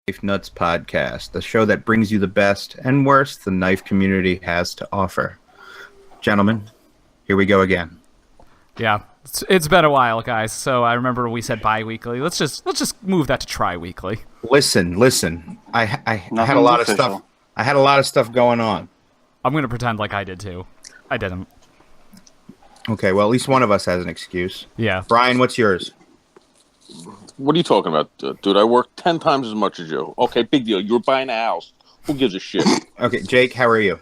Knife Nuts Podcast, the show that brings you the best and worst the knife community has to offer. Gentlemen, here we go again. Yeah, it's been a while, guys. So I remember we said bi-weekly. Let's just move that to tri-weekly. Listen. I had a lot of stuff. I had a lot of stuff going on. I'm gonna pretend like I did too. I didn't. Okay, well, at least one of us has an excuse. Yeah. Brian, what's yours? What are you talking about, dude? I work 10 times as much as you. Okay, big deal. You were buying a house. Who gives a shit? Okay, Jake, how are you?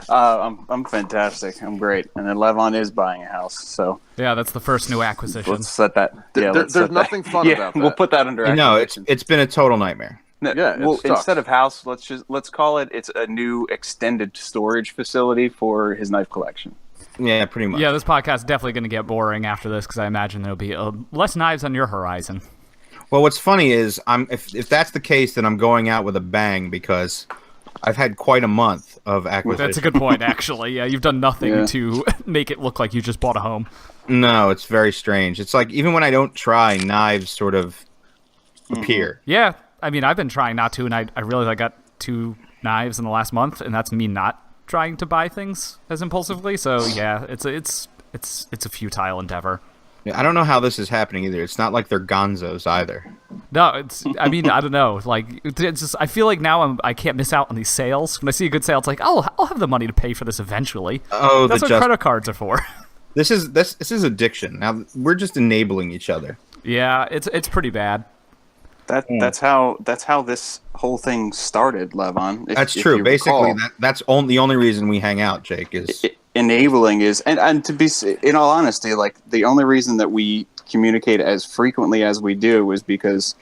I'm fantastic. I'm great. And then Levon is buying a house, so Yeah, that's the first new acquisition. let's set that. Yeah, There's nothing fun about that. We'll put that under. No, acquisition. it's been a total nightmare. No, Yeah, well, it sucks. instead of house, let's call it. It's a new extended storage facility for his knife collection. Yeah, pretty much. Yeah, this podcast is definitely going to get boring after this because I imagine there'll be less knives on your horizon. Well, what's funny is if that's the case, then I'm going out with a bang because I've had quite a month of acquisition. That's a good point, actually. Yeah, you've done nothing to make it look like you just bought a home. No, it's very strange. It's like even when I don't try, knives sort of appear. Yeah, I mean, I've been trying not to, and I realized I got 2 knives in the last month, and that's me not trying to buy things as impulsively. So yeah, it's a futile endeavor. I don't know how this is happening either. It's not like they're gonzos either. No, I mean, I don't know. Like, it's just, I feel like now I can't miss out on these sales. When I see a good sale, it's like, oh, I'll have the money to pay for this eventually. Oh, that's what credit cards are for. This is addiction. Now we're just enabling each other. Yeah, it's pretty bad. That's how this whole thing started, Levon. That's true. Basically, that's the only reason we hang out, Jake, is enabling is and to be in all honesty, like the only reason that we communicate as frequently as we do is because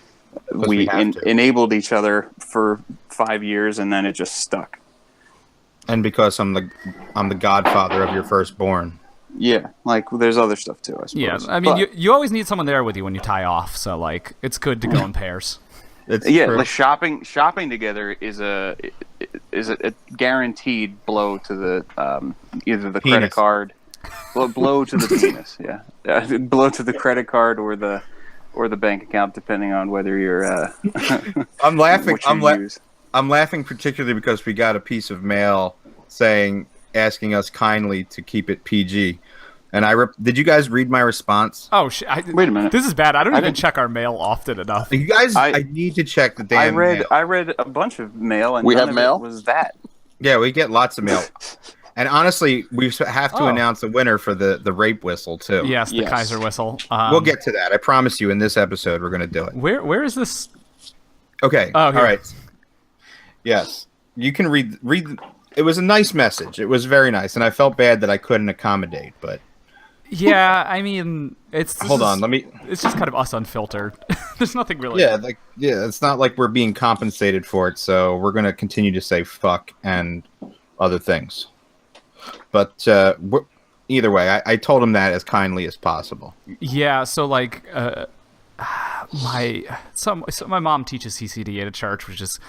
we enabled each other for 5 years and then it just stuck. And because I'm the godfather of your firstborn. Yeah, like there's other stuff too, I suppose. Yeah, I mean, you always need someone there with you when you tie off, so like it's good to go in pairs. The shopping together is a guaranteed blow to the either the penis. credit card, blow to the penis, blow to the credit card or the bank account, depending on whether you're. I'm laughing. Use. I'm laughing particularly because we got a piece of mail asking us kindly to keep it PG. And did you guys read my response? Oh, wait a minute. This is bad. I don't even check our mail often enough. You guys, I need to check the damn mail. I read a bunch of mail, and we none have of mail. It was that? Yeah, we get lots of mail. And honestly, we have to announce a winner for the rape whistle too. Yes, the Kaiser whistle. We'll get to that. I promise you. In this episode, we're going to do it. Where is this? Okay. Oh, all right. Yes, you can read. It was a nice message. It was very nice, and I felt bad that I couldn't accommodate. But yeah, I mean, it's just kind of us unfiltered. There's nothing really. Yeah, it's not like we're being compensated for it, so we're gonna continue to say fuck and other things. But either way, I told him that as kindly as possible. Yeah, so like my mom teaches CCD at a church, which is.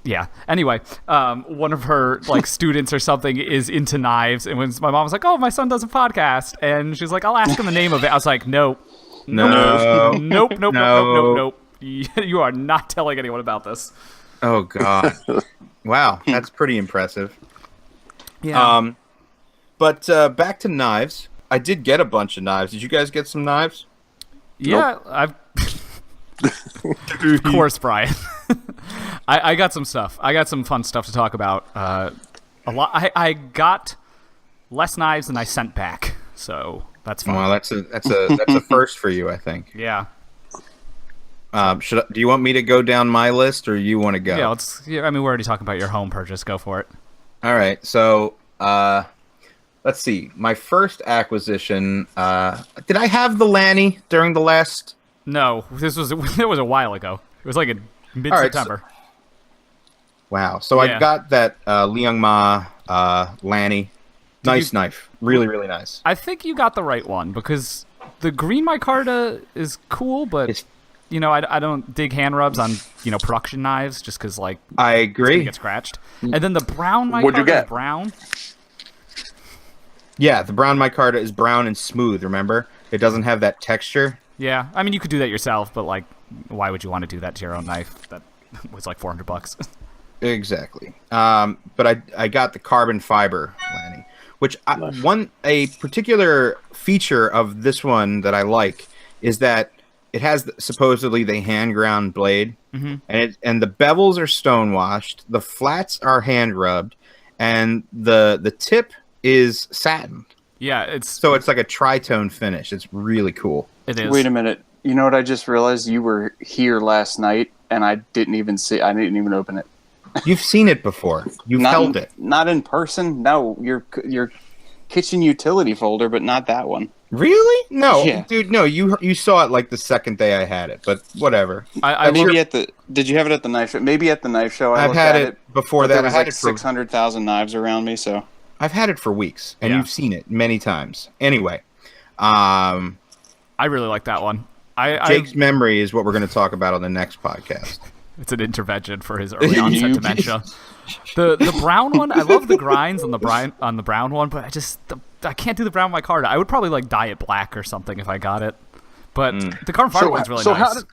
Yeah. Anyway, one of her like students or something is into knives, and when my mom was like, "Oh, my son does a podcast," and she's like, "I'll ask him the name of it." I was like, "Nope, nope. You are not telling anyone about this." Oh God! Wow, that's pretty impressive. Yeah. But back to knives. I did get a bunch of knives. Did you guys get some knives? Yeah, I've. Of course, Brian. I got some stuff. I got some fun stuff to talk about. A lot. I got less knives than I sent back, so that's fun. Well, that's a first for you, I think. Yeah. Do you want me to go down my list, or you want to go? Yeah, I mean, we're already talking about your home purchase. Go for it. All right. So, let's see. My first acquisition. Did I have the Lanny during the last? No, it was a while ago. It was like in mid-September. Right, wow. So I got that Liang Ma Lanny. Nice knife. Really, really nice. I think you got the right one because the green micarta is cool, but I don't dig hand rubs on production knives just because like I agree. Get scratched. And then the brown micarta What'd you get? Is brown. Yeah, the brown micarta is brown and smooth. Remember, it doesn't have that texture. Yeah, I mean you could do that yourself, but like why would you want to do that to your own knife that was like $400? Exactly. But I got the carbon fiber, Lanny, which a particular feature of this one that I like is that it has supposedly the hand ground blade, and the bevels are stone washed, the flats are hand rubbed, and the tip is satin. Yeah, it's like a tritone finish. It's really cool. It is. Wait a minute. You know what I just realized? You were here last night, and I didn't even open it. You've seen it before. You've held it. Not in person. No, your kitchen utility folder, but not that one. Really? No, Yeah. dude. No, you saw it like the second day I had it, but whatever. Did you have it at the knife show? Maybe at the knife show. I've had it before that. There was like 600,000 knives around me, so I've had it for weeks, and you've seen it many times. Anyway, I really like that one. Jake's memory is what we're going to talk about on the next podcast. It's an intervention for his early onset dementia. The brown one, I love the grinds on the brown one, but I can't do the brown on my card. I would probably like dye it black or something if I got it. But the carbon fiber one's really nice.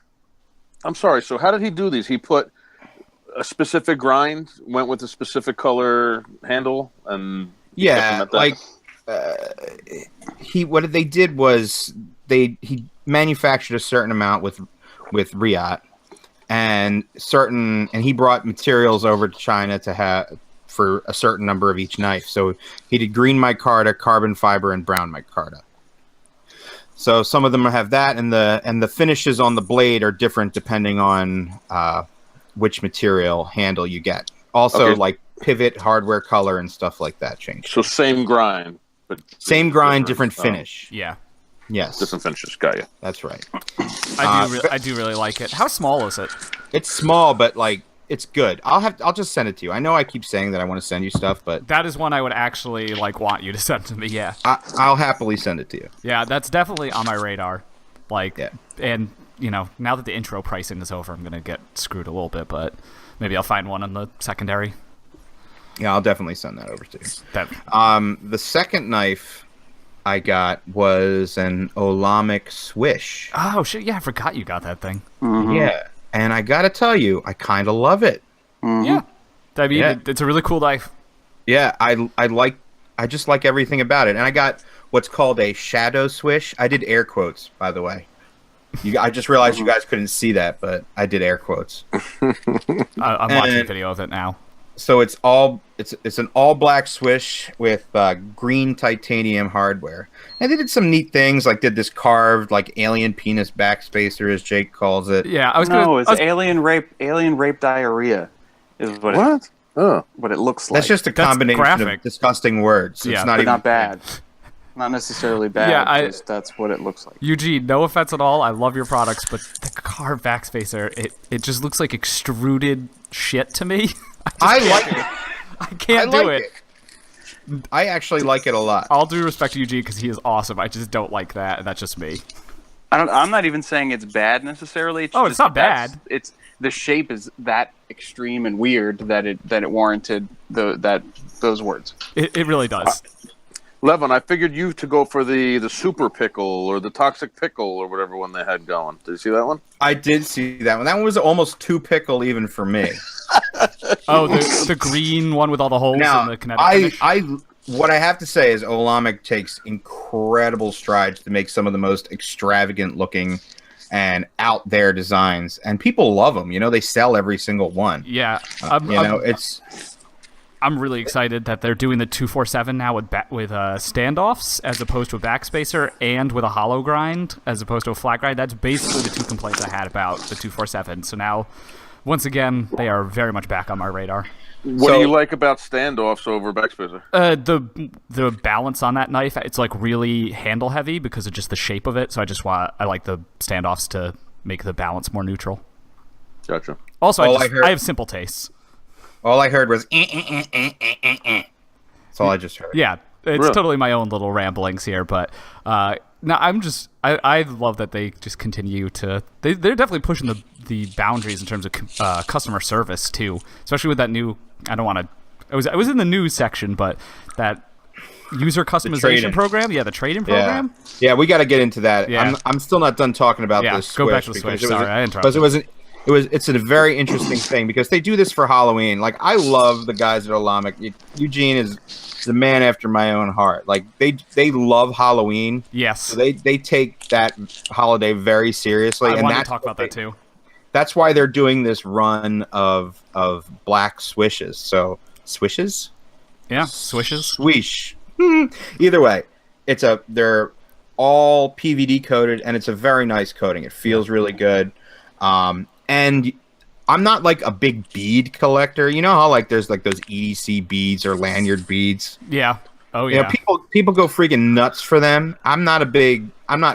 I'm sorry. So how did he do these? He put a specific grind, went with a specific color handle, and what they did was he manufactured a certain amount with Riot. And he brought materials over to China to have for a certain number of each knife. So he did green micarta, carbon fiber, and brown micarta. So some of them have that, and the finishes on the blade are different depending on which material handle you get. Also, like pivot, hardware color, and stuff like that change. So same grind, but same grind, different finish. Yeah. Yes. Different finishes. Got you. That's right. I do really like it. How small is it? It's small, but like it's good. I'll just send it to you. I know I keep saying that I want to send you stuff, but that is one I would actually like want you to send to me. Yeah. I'll happily send it to you. Yeah, that's definitely on my radar. Like, yeah. And now that the intro pricing is over, I'm gonna get screwed a little bit, but maybe I'll find one on the secondary. Yeah, I'll definitely send that over to you. The second knife I got was an Olamic Swish. Oh shit! Yeah, I forgot you got that thing. Mm-hmm. Yeah, and I gotta tell you, I kind of love it. Mm-hmm. Yeah, I mean, it's a really cool knife. Yeah, I just like everything about it, and I got what's called a shadow swish. I did air quotes, by the way. I just realized you guys couldn't see that, but I did air quotes. I'm watching a video of it now. So it's an all black swish with green titanium hardware, and they did some neat things, like did this carved like alien penis backspacer, as Jake calls it. Yeah, it's alien rape diarrhea, is what it looks like. That's just a combination of disgusting words. Yeah, it's not but even not bad. Not necessarily bad. Yeah, just that's what it looks like. Eugene, no offense at all. I love your products, but the carved backspacer, it just looks like extruded shit to me. I like it. I can't do it. I actually like it a lot. All due respect to Eugene because he is awesome. I just don't like that, and that's just me. I'm not even saying it's bad necessarily. It's not bad. It's the shape is that extreme and weird that it warranted those words. It really does. Levon, I figured you to go for the super pickle or the toxic pickle or whatever one they had going. Did you see that one? I did see that one. That one was almost too pickle even for me. Oh, the green one with all the holes now, in the kinetic finish? What I have to say is Olamic takes incredible strides to make some of the most extravagant looking and out there designs, and people love them. They sell every single one. Yeah, I'm really excited that they're doing the 247 now with standoffs as opposed to a backspacer, and with a hollow grind as opposed to a flat grind. That's basically the two complaints I had about the 247. So now, once again, they are very much back on my radar. What do you like about standoffs over backspacer? The balance on that knife, it's like really handle heavy because of just the shape of it. So I like the standoffs to make the balance more neutral. Gotcha. Also, I have simple tastes. All I heard was That's all I just heard. Yeah, it's totally my own little ramblings here, but no, I love that they just continue to. They're definitely pushing the boundaries in terms of customer service too, especially with that new. I don't want to. It was in the news section, but that user customization program. Yeah, the trade-in program. Yeah, we got to get into that. Yeah. I'm still not done talking about this. Go back to the Switch. Sorry, I interrupted. Because it's a very interesting thing because they do this for Halloween. Like, I love the guys at Olamic. Eugene is the man after my own heart. Like, they love Halloween. Yes. So they take that holiday very seriously. I want to talk about that too. That's why they're doing this run of black swishes. So swishes? Yeah, swishes. Swish. Either way, they're all PVD coated, and it's a very nice coating. It feels really good. And I'm not like a big bead collector. You know how like there's like those EDC beads or lanyard beads? Yeah. Oh yeah. You know, people go freaking nuts for them. I'm not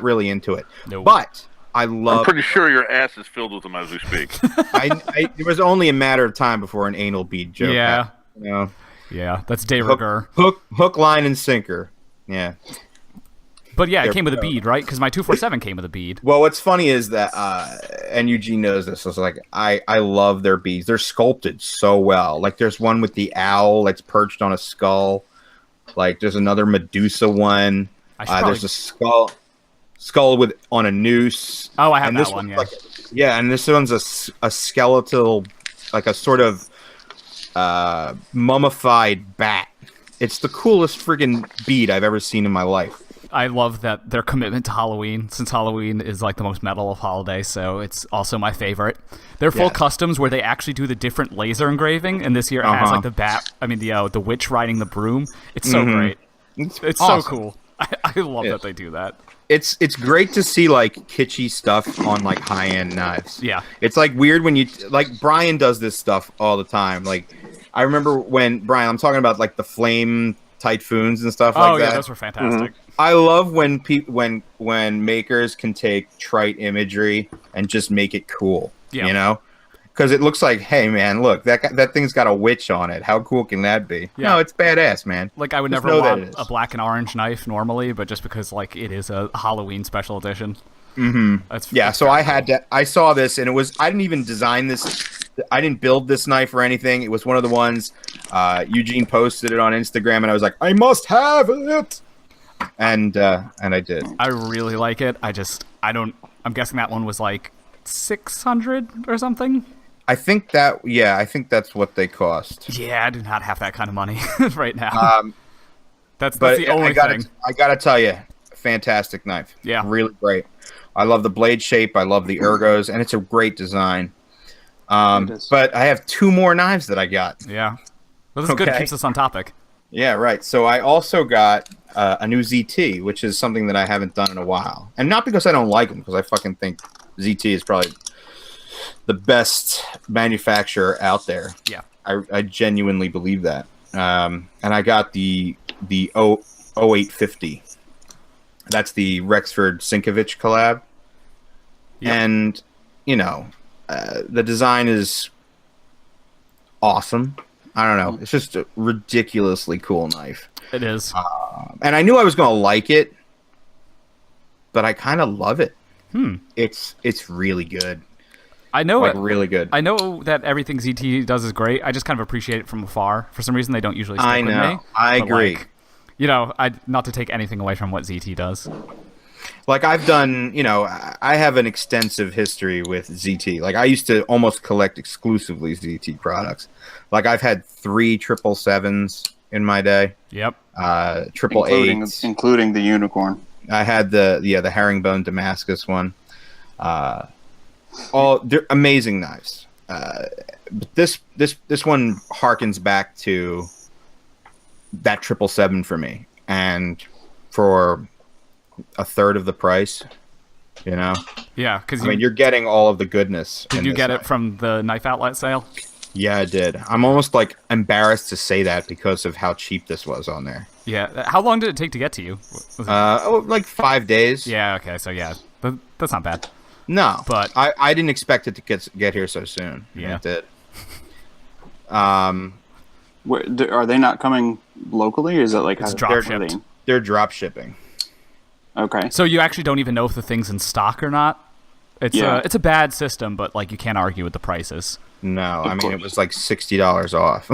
really into it. Nope. But I'm pretty sure your ass is filled with them as we speak. It was only a matter of time before an anal bead joke happened, you know? Yeah, that's de rigueur. Hook, line, and sinker. Yeah. But yeah, it came with a bead, right? Because my 247 came with a bead. Well, what's funny is that, and Eugene knows this, so it's like, I love their beads. They're sculpted so well. Like, there's one with the owl that's perched on a skull. Like, there's another Medusa one. There's a skull on a noose. Oh, I have that one, yeah. And this one's a skeletal, like a sort of mummified bat. It's the coolest friggin' bead I've ever seen in my life. I love that their commitment to Halloween, since Halloween is like the most metal of holidays, so it's also my favorite. They're full customs where they actually do the different laser engraving, and this year it has like the witch riding the broom. It's so great. It's awesome. So cool. I love that they do that. It's great to see like kitschy stuff on like high-end knives. Yeah. It's like weird when like Brian does this stuff all the time. Like I remember when Brian, I'm talking about like the flame typhoons and stuff like that. Oh yeah, those were fantastic. I love when when makers can take trite imagery and just make it cool. Yeah. You know? Because it looks like, hey man, look, that thing's got a witch on it. How cool can that be? Yeah. No, it's badass, man. Like I would never want a black and orange knife normally, but just because like it is a Halloween special edition. Mm-hmm. So I saw this and it was, I didn't even design this. I didn't build this knife or anything. It was one of the ones Eugene posted it on Instagram and I was like, I must have it. And I did. I really like it. I'm guessing that one was like 600 or something. I think that's what they cost. Yeah, I do not have that kind of money right now. That's the only thing. I gotta tell you, fantastic knife. Yeah, really great. I love the blade shape. I love the ergos, and it's a great design. But I have 2 more knives that I got. Yeah, well, this is good. It keeps us on topic. Yeah, right. So I also got a new ZT, which is something that I haven't done in a while, and not because I don't like them, because I fucking think ZT is probably the best manufacturer out there. Yeah, I genuinely believe that. And I got the 0850. That's the Rexford Sinkovich collab. Yep. And you know, the design is awesome. I don't know. It's just a ridiculously cool knife. It is. And I knew I was going to like it, but I kind of love it. It's really good. I know really good. I know that everything ZT does is great. I just kind of appreciate it from afar. For some reason, they don't usually stick with me. I agree. Like, not to take anything away from what ZT does. Like I've done, I have an extensive history with ZT. Like I used to almost collect exclusively ZT products. Like I've had 3 777s in my day. Yep. Triple eights, including the unicorn. I had the herringbone Damascus one. They're amazing knives. But this one harkens back to that 777 for me, and for a third of the price. Yeah, because you're getting all of the goodness. Did you get it from the knife outlet sale? Yeah, I did. I'm almost like embarrassed to say that because of how cheap this was on there. Yeah. How long did it take to get to you? Like 5 days. Yeah. Okay. So yeah, that's not bad. No, but I didn't expect it to get here so soon. Yeah, it did. Are they not coming locally? Or is it like it's drop shipped? They're drop shipping. Okay. So you actually don't even know if the thing's in stock or not. It's a bad system, but like you can't argue with the prices. No, it was like $60 off.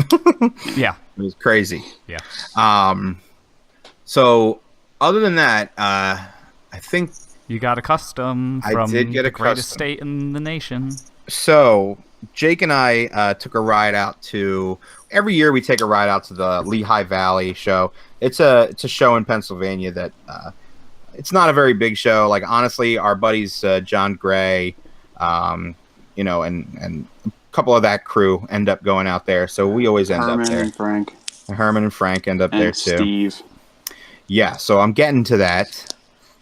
Yeah, it was crazy. Yeah. So, other than that, I think You got a custom I from did get the a greatest custom. state in the nation. so. Jake and I took a ride out to. Every year we take a ride out to the Lehigh Valley show. It's a show in Pennsylvania that it's not a very big show. Like honestly, our buddies John Gray, and a couple of that crew end up going out there. So we always end up there. Herman and Frank end up there too. Steve. Yeah, so I'm getting to that.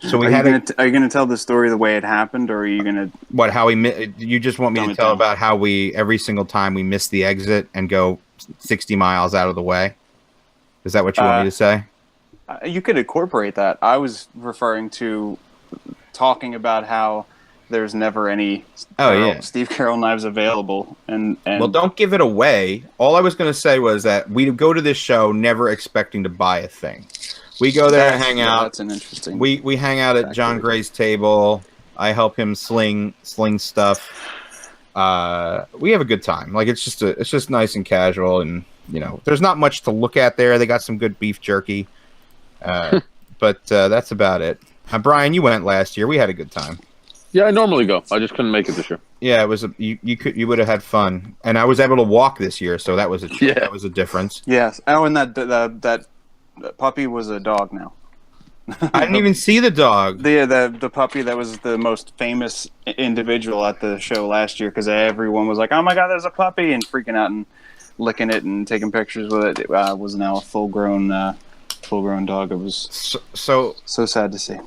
So we are had. Are you going to tell the story the way it happened, or are you going to what? How we? You just want me to tell about how we every single time we miss the exit and go 60 miles out of the way? Is that what you want me to say? You could incorporate that. I was referring to talking about how there's never any Steve Carroll knives available, and well, don't give it away. All I was going to say was that we go to this show never expecting to buy a thing. We go there and hang out. That's an interesting. We hang out at John Gray's table. I help him sling stuff. We have a good time. Like it's just nice and casual, and there's not much to look at there. They got some good beef jerky, but that's about it. Brian, you went last year. We had a good time. Yeah, I normally go. I just couldn't make it this year. Yeah, it was you would have had fun, and I was able to walk this year, so that was that was a difference. Yes. Oh, and that puppy was a dog now. I didn't even see the dog. The puppy that was the most famous individual at the show last year because everyone was like, "Oh my god, there's a puppy!" and freaking out and licking it and taking pictures with it. It was now a full grown dog. It was so sad to see.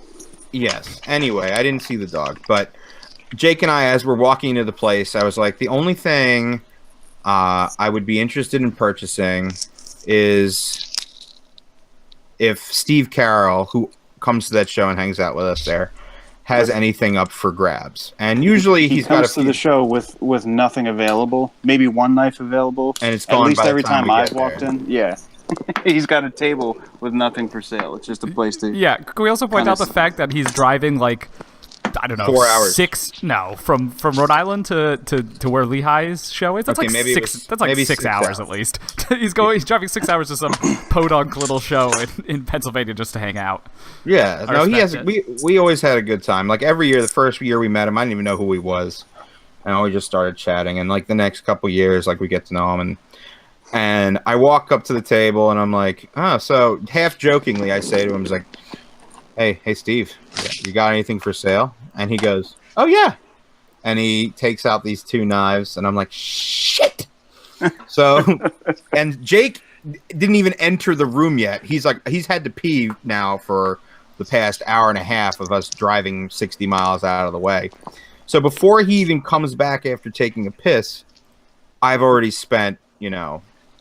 Yes. Anyway, I didn't see the dog, but Jake and I, as we're walking into the place, I was like, the only thing I would be interested in purchasing is if Steve Carroll, who comes to that show and hangs out with us there, has anything up for grabs. And usually he's got to the show with nothing available, maybe one knife available, and it's gone at least by every the time time I've walked in. Yeah. He's got a table with nothing for sale. It's just a place to. Yeah. Can we also point out the fact that he's driving like, I don't know, 4 hours. From Rhode Island to where Lehigh's show is. That's okay, like maybe six. That's like maybe 6 6 hours at least. He's driving 6 hours to some podunk little show in Pennsylvania just to hang out. Yeah. No, he has. We always had a good time. Like every year, the first year we met him, I didn't even know who he was, and we just started chatting. And like the next couple years, like we get to know him and I walk up to the table and I'm like, so half jokingly, I say to him, like, hey, Steve, you got anything for sale? And he goes, oh, yeah. And he takes out these 2 knives and I'm like, shit. So, and Jake didn't even enter the room yet. He's had to pee now for the past hour and a half of us driving 60 miles out of the way. So before he even comes back after taking a piss, I've already spent,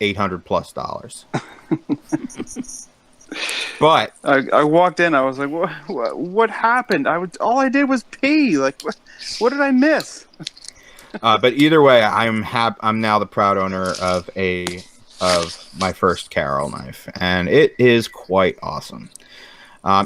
$800+. But I walked in. I was like, "What happened? All I did was pee. Like, what did I miss?" But either way, I'm now the proud owner of my first Carroll knife, and it is quite awesome.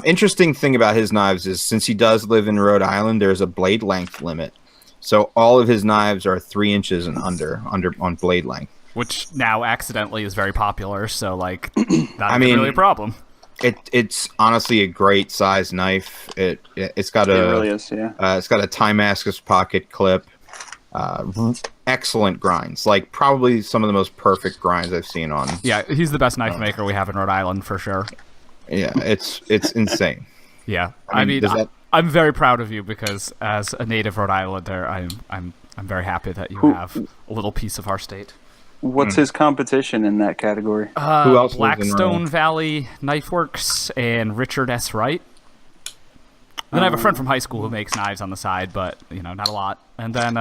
Interesting thing about his knives is since he does live in Rhode Island, there's a blade length limit. So all of his knives are 3 inches and under on blade length. Which now accidentally is very popular, so like not really a problem. It's honestly a great size knife. It's got it really is, yeah. It's got a Timascus pocket clip. Excellent grinds, like probably some of the most perfect grinds I've seen on. Yeah, he's the best knife maker we have in Rhode Island for sure. Yeah, it's insane. Yeah, I mean I'm very proud of you because as a native Rhode Islander, I'm very happy that you have a little piece of our state. What's his competition in that category? Who else? Blackstone Valley Knife Works and Richard S. Wright. Then I have a friend from high school who makes knives on the side, but not a lot. And then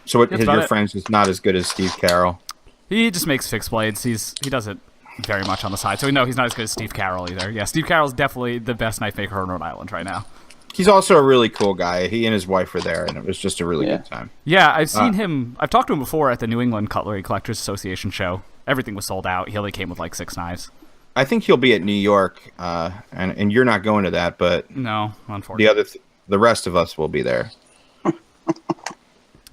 so your friend's just not as good as Steve Carroll. He just makes fixed blades. He does it very much on the side. So no, he's not as good as Steve Carroll either. Yeah, Steve Carroll's definitely the best knife maker in Rhode Island right now. He's also a really cool guy. He and his wife were there, and it was just a really good time. Yeah, I've seen him. I've talked to him before at the New England Cutlery Collectors Association show. Everything was sold out. He only came with like 6 knives. I think he'll be at New York, and you're not going to that, but no, unfortunately, the rest of us will be there.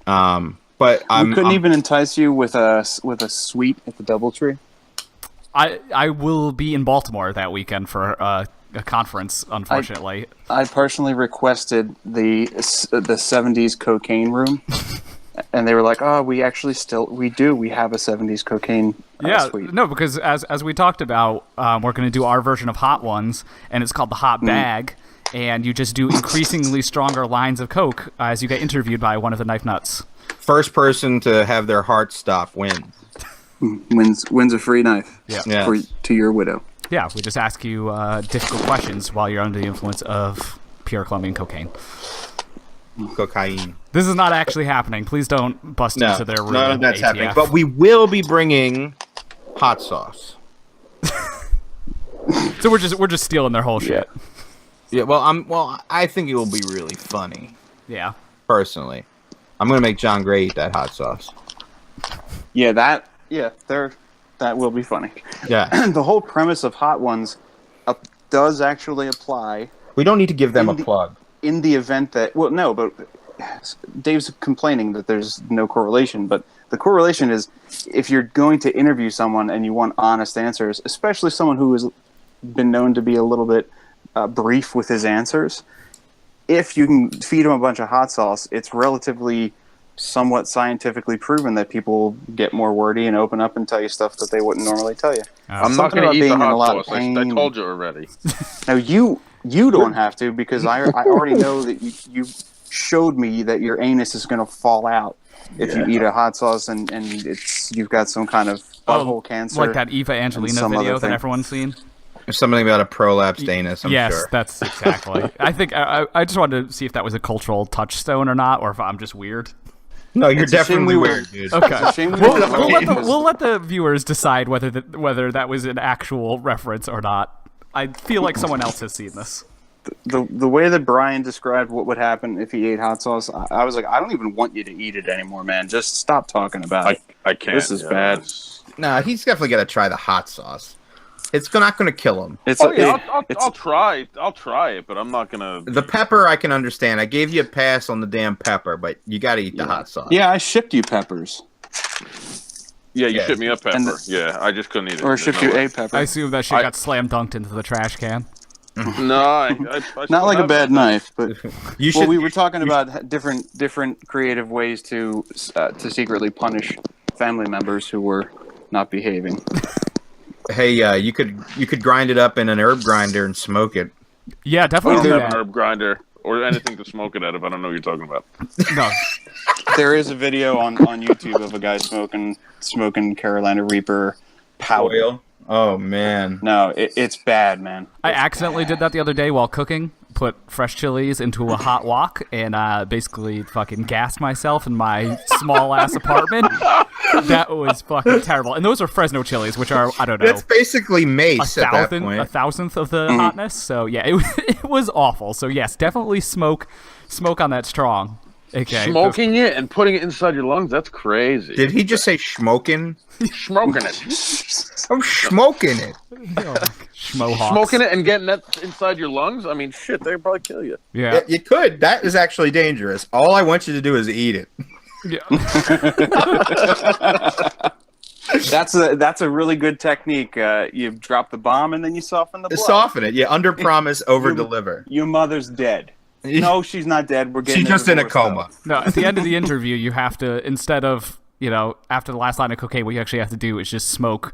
But we couldn't even entice you with a suite at the DoubleTree. I will be in Baltimore that weekend for conference, unfortunately. I personally requested the 70s cocaine room, and they were like, "Oh, we actually we have a 70s cocaine suite." No, because as we talked about, we're going to do our version of Hot Ones, and it's called the Hot Bag, and you just do increasingly stronger lines of coke as you get interviewed by one of the knife nuts. First person to have their heart stop wins. Wins a free knife. Yeah. To your widow. Yeah, we just ask you difficult questions while you're under the influence of pure Colombian cocaine. Cocaine. This is not actually happening. Please don't bust into their room. None of that's ATF. happening. But we will be bringing hot sauce. So we're just stealing their whole shit. Yeah. Well, I think it will be really funny. Yeah. Personally, I'm gonna make John Gray eat that hot sauce. Yeah, that will be funny. Yeah. The whole premise of Hot Ones does actually apply. We don't need to give them a plug. In the event that, well, no, but Dave's complaining that there's no correlation, but the correlation is if you're going to interview someone and you want honest answers, especially someone who has been known to be a little bit brief with his answers, if you can feed him a bunch of hot sauce, it's relatively somewhat scientifically proven that people get more wordy and open up and tell you stuff that they wouldn't normally tell you. I'm not going to eat the hot sauce. I told you already. Now, you don't have to, because I already know that you showed me that your anus is going to fall out if you eat a hot sauce and you've got some kind of butthole cancer. Like that Eva Angelina video that everyone's seen? There's something about a prolapsed anus, I'm sure. Yes, that's exactly. I think I just wanted to see if that was a cultural touchstone or not, or if I'm just weird. No, you're definitely weird, dude. Okay. We'll let the viewers decide whether that was an actual reference or not. I feel like someone else has seen this. The way that Brian described what would happen if he ate hot sauce, I was like, I don't even want you to eat it anymore, man. Just stop talking about it. I can't. This is bad. Nah, he's definitely got to try the hot sauce. It's not going to kill him. I'll try. I'll try it, but I'm not gonna. The pepper I can understand. I gave you a pass on the damn pepper, but you got to eat the hot sauce. Yeah, I shipped you peppers. Yeah, you shipped me a pepper. Yeah, I just couldn't eat it. Or shipped you a pepper. I assume that shit got slam dunked into the trash can. No, I not like a bad knife, but we were talking about different creative ways to secretly punish family members who were not behaving. Hey, you could grind it up in an herb grinder and smoke it. Yeah, I definitely. don't have an herb grinder or anything to smoke it out of. I don't know what you're talking about. No. There is a video on YouTube of a guy smoking Carolina Reaper powder. Oil? Oh man. No, it's bad, man. I accidentally did that the other day while cooking. Put fresh chilies into a hot wok and basically fucking gassed myself in my small ass apartment. That was fucking terrible. And those are Fresno chilies, which are, I don't know. That's basically mace at that point. A thousandth of the hotness. So yeah, it was awful. So yes, definitely smoke on that strong. Okay. Smoking it and putting it inside your lungs, that's crazy. Did he just say schmoking? Smoking it. I'm smoking it. Schmohawks. Smoking it and getting that inside your lungs? I mean, shit, they'd probably kill you. Yeah. You could. That is actually dangerous. All I want you to do is eat it. Yeah. That's a really good technique. You drop the bomb and then you soften the blow. Soften it. You under promise, over deliver. Your mother's dead. No, she's not dead. We're getting. She's just in a coma. No, at the end of the interview, you have to, instead of, after the last line of cocaine, what you actually have to do is just smoke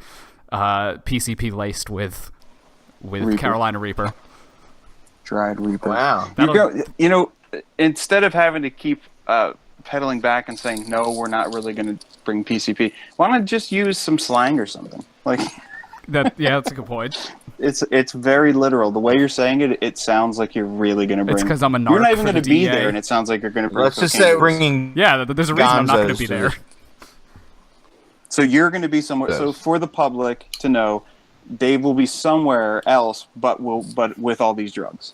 PCP laced with Reaper. Carolina Reaper. Dried Reaper. Wow. Instead of having to keep pedaling back and saying, no, we're not really going to bring PCP, why not just use some slang or something? Like that's a good point. It's very literal. The way you're saying it, it sounds like you're really going to bring. It's because I'm a narc. You're not even going to be there, and it sounds like you're going to bring. Let's just say bringing. Yeah, there's a reason I'm not going to be there. So you're going to be somewhere. Yes. So for the public to know, Dave will be somewhere else, but with all these drugs.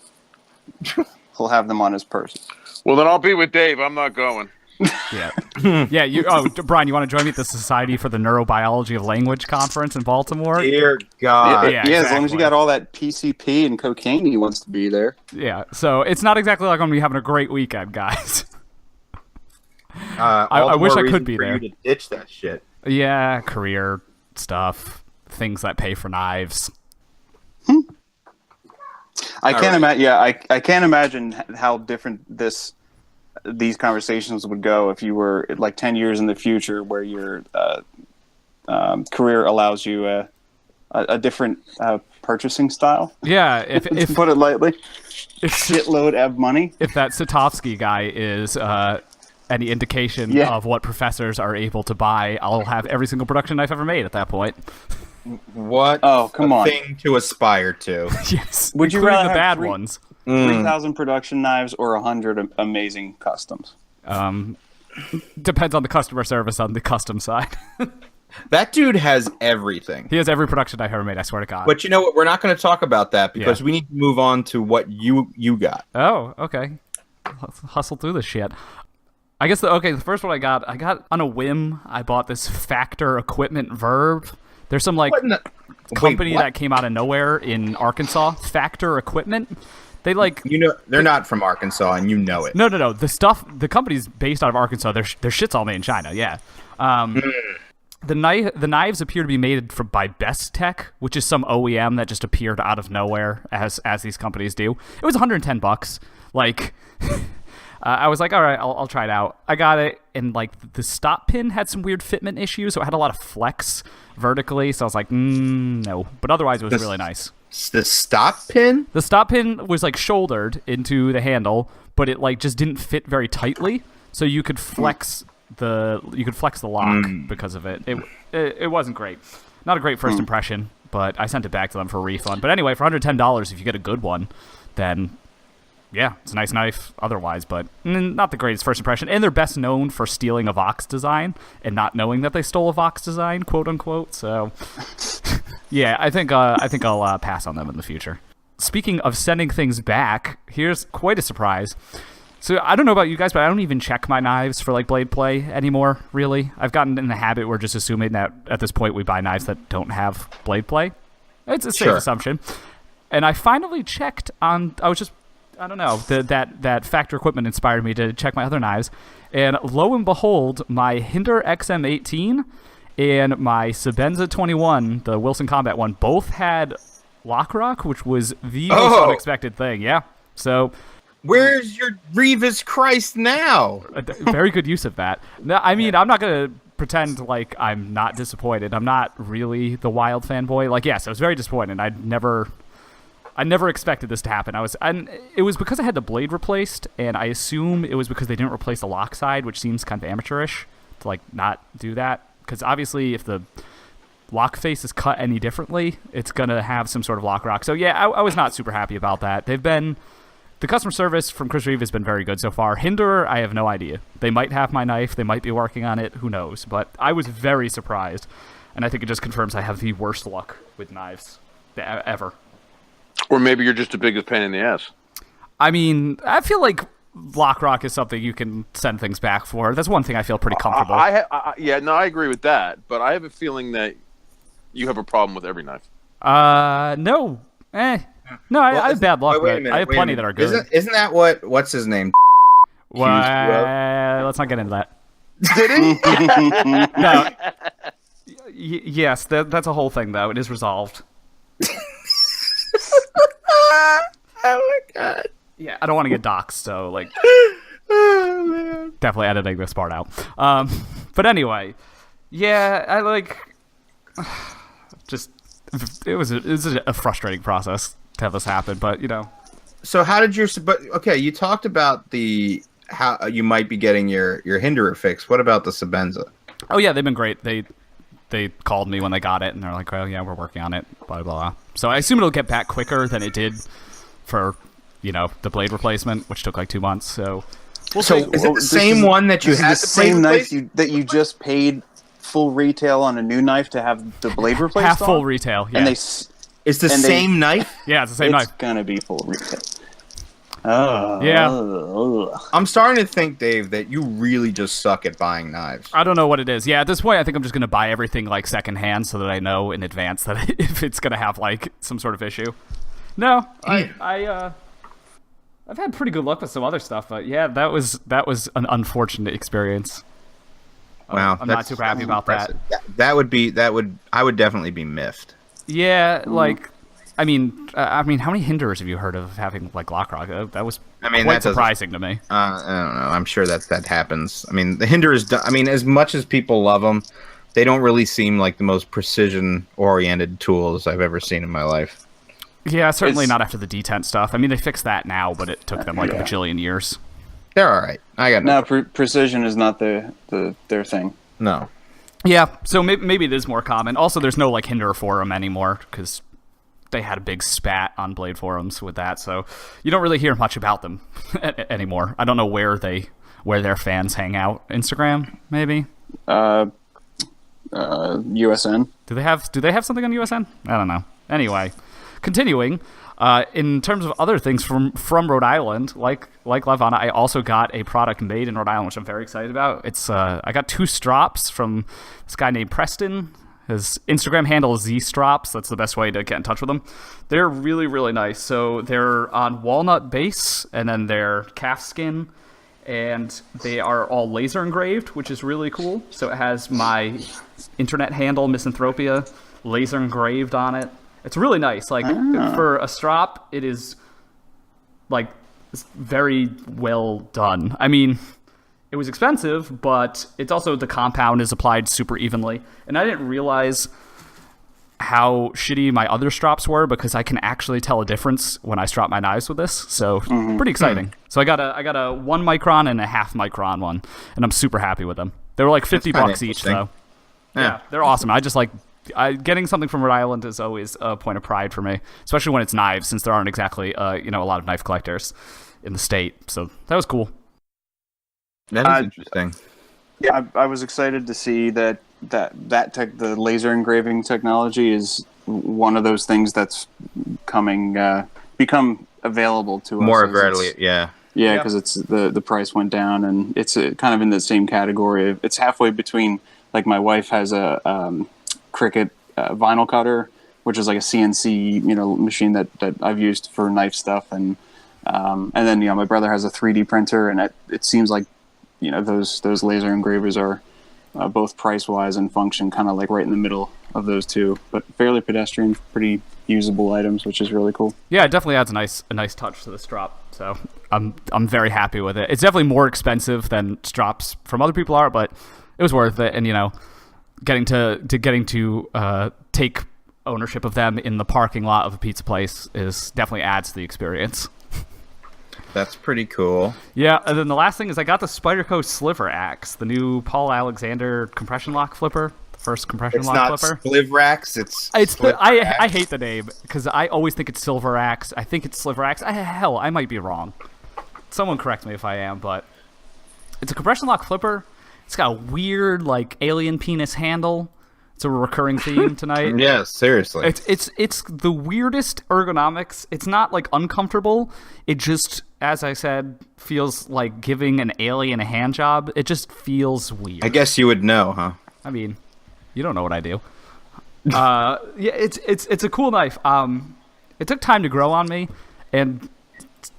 He'll have them on his person. Well, then I'll be with Dave. I'm not going. Yeah. Yeah. Brian, you want to join me at the Society for the Neurobiology of Language conference in Baltimore? Dear God. Yeah, as long as you got all that PCP and cocaine, he wants to be there. Yeah. So it's not exactly like I'm going to be having a great weekend, guys. I wish I could be there. You to ditch that shit. Yeah, career stuff, things that pay for knives. I can't imagine. Yeah, I can't imagine how different these conversations would go if you were like 10 years in the future, where your career allows you a different purchasing style. Yeah, if to put it lightly, shitload of money. If that Satovsky guy is any indication of what professors are able to buy, I'll have every single production knife ever made at that point. What? Oh, come on! Thing to aspire to. Yes. Would you rather the bad have ones? 3,000 production knives or 100 amazing customs? Depends on the customer service on the custom side. That dude has everything. He has every production knife ever made, I swear to God. But you know what? We're not going to talk about that because we need to move on to what you got. Oh, okay. Let's hustle through this shit. I guess the first one I got on a whim. I bought this Factor Equipment Verb. There's some company that came out of nowhere in Arkansas. Factor Equipment. They they're not from Arkansas, and you know it. No. The company's based out of Arkansas. Their shit's all made in China. Yeah. The knives appear to be made by Best Tech, which is some OEM that just appeared out of nowhere, as these companies do. It was $110. Like, I was like, all right, I'll try it out. I got it, and like the stop pin had some weird fitment issues, so it had a lot of flex vertically. So I was like, no. But otherwise, it was really nice. The stop pin? The stop pin was like shouldered into the handle, but it like just didn't fit very tightly, so you could flex the lock because of it. It wasn't great. Not a great first impression, but I sent it back to them for a refund. But anyway, for $110, if you get a good one, then yeah, it's a nice knife otherwise, but not the greatest first impression. And they're best known for stealing a Vox design and not knowing that they stole a Vox design, quote unquote. So yeah, I think I'll pass on them in the future. Speaking of sending things back, here's quite a surprise. So I don't know about you guys, but I don't even check my knives for like blade play anymore, really. I've gotten in the habit where just assuming that at this point we buy knives that don't have blade play. It's a safe assumption. And I finally checked on, I don't know, that Factor Equipment inspired me to check my other knives. And lo and behold, my Hinder XM18 and my Sebenza 21, the Wilson Combat one, both had lock rock, which was the most unexpected thing. Yeah. So where's your Revis Christ now? Very good use of that. No, I mean, I'm not going to pretend like I'm not disappointed. I'm not really the Wild fanboy. Like, yes, I was very disappointed. I never expected this to happen. It was because I had the blade replaced, and I assume it was because they didn't replace the lock side, which seems kind of amateurish to like not do that. Because obviously, if the lock face is cut any differently, it's gonna have some sort of lock rock. So yeah, I was not super happy about that. The customer service from Chris Reeve has been very good so far. Hinder, I have no idea. They might have my knife. They might be working on it. Who knows? But I was very surprised, and I think it just confirms I have the worst luck with knives ever. Or maybe you're just the biggest pain in the ass. I mean, I feel like lock rock is something you can send things back for. That's one thing I feel pretty comfortable. I agree with that, but I have a feeling that you have a problem with every knife. No. No, I have bad luck, but I have plenty that are good. Isn't that what's his name? Let's not get into that. Did he? No. Yes, that's a whole thing, though. It is resolved. Oh my god. Yeah, I don't want to get doxxed, so like definitely editing this part out. But anyway, yeah, I like just it was a frustrating process to have this happen, but you know. So how did you talked about how you might be getting your Hinderer fixed. What about the Sebenza? Oh yeah, they've been great. They called me when they got it, and they're like, "Oh yeah, we're working on it." Blah blah blah. So I assume it'll get back quicker than it did for, the blade replacement, which took like 2 months. So is it the same one that you had? The same knife that you just paid full retail on a new knife to have the blade replaced. Half full retail. Yeah. And it's the same knife. Yeah, it's the same knife. It's gonna be full retail. Yeah. I'm starting to think, Dave, that you really just suck at buying knives. I don't know what it is. Yeah, at this point, I think I'm just going to buy everything like secondhand so that I know in advance that if it's going to have like some sort of issue. No, I've had pretty good luck with some other stuff, but yeah, that was an unfortunate experience. Wow, I'm not super happy about that. I would definitely be miffed. Yeah, like I mean, how many hinders have you heard of having like lock rock? That was quite that surprising to me. I don't know. I'm sure that happens. I mean, the hinders. I mean, as much as people love them, they don't really seem like the most precision-oriented tools I've ever seen in my life. Yeah, certainly not after the detent stuff. I mean, they fixed that now, but it took them like a bajillion years. They're all right. I got no. Precision is not their thing. No. Yeah, so maybe it is more common. Also, there's no like hinder forum anymore because they had a big spat on Blade forums with that, so you don't really hear much about them anymore. I don't know where their fans hang out. Instagram, maybe. USN. Do they have something on USN? I don't know. Anyway, continuing. In terms of other things from Rhode Island, like Levon, I also got a product made in Rhode Island, which I'm very excited about. It's I got 2 strops from this guy named Preston. His Instagram handle is ZStrops. That's the best way to get in touch with them. They're really, really nice. So they're on walnut base, and then they're calf skin, and they are all laser engraved, which is really cool. So it has my internet handle, Misanthropia, laser engraved on it. It's really nice. Like for a strop, it is like very well done. I mean, it was expensive, but it's also the compound is applied super evenly. And I didn't realize how shitty my other strops were because I can actually tell a difference when I strop my knives with this. So pretty exciting. So I got a 1 micron and a half micron one, and I'm super happy with them. They were like $50 each, though. Yeah, they're awesome. I just like getting something from Rhode Island is always a point of pride for me, especially when it's knives, since there aren't exactly a lot of knife collectors in the state. So that was cool. That is interesting. Yeah, I was excited to see the laser engraving technology is one of those things that's become available to us more readily. Yeah, because it's the price went down, and it's kind of in the same category. It's halfway between, like, my wife has a Cricut vinyl cutter, which is like a CNC machine that I've used for knife stuff, and then my brother has a 3D printer, and it seems like those laser engravers are both price wise and function kind of like right in the middle of those two, but fairly pedestrian, pretty usable items, which is really cool. Yeah, it definitely adds a nice touch to the strop. So I'm very happy with it. It's definitely more expensive than strops from other people are, but it was worth it. And getting to take ownership of them in the parking lot of a pizza place definitely adds to the experience. That's pretty cool. Yeah, and then the last thing is I got the Spyderco Sliver Axe, the new Paul Alexander compression lock flipper, the first compression lock flipper. It's not Sliver Axe, it's I hate the name because I always think it's Silver Axe. I think it's Sliver Axe. Hell, I might be wrong. Someone correct me if I am, but it's a compression lock flipper. It's got a weird, like, alien penis handle. It's a recurring theme tonight. Yeah, seriously. It's the weirdest ergonomics. It's not, like, uncomfortable. It just, as I said, feels like giving an alien a hand job. It just feels weird. I guess you would know, huh? I mean, you don't know what I do. Yeah, it's a cool knife. It took time to grow on me, and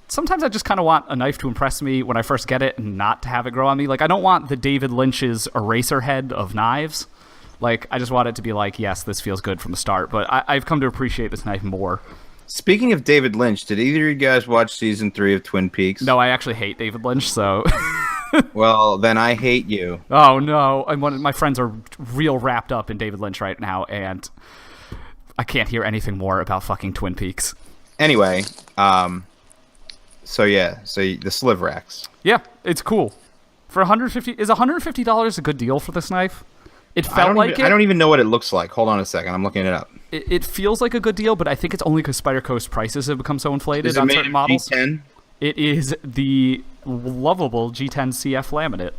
sometimes I just kind of want a knife to impress me when I first get it and not to have it grow on me. Like, I don't want the David Lynch's Eraserhead of knives. Like, I just want it to be like, yes, this feels good from the start. But I've come to appreciate this knife more. Speaking of David Lynch, did either of you guys watch season 3 of Twin Peaks? No, I actually hate David Lynch, so... Well, then I hate you. Oh, no. My friends are real wrapped up in David Lynch right now, and I can't hear anything more about fucking Twin Peaks. Anyway, so the Sliver Axe. Yeah, it's cool. For $150, is $150 a good deal for this knife? It felt I don't even know what it looks like. Hold on a second. I'm looking it up. It feels like a good deal, but I think it's only because Spyderco's prices have become so inflated on certain models. G10? It is the lovable G10 CF laminate.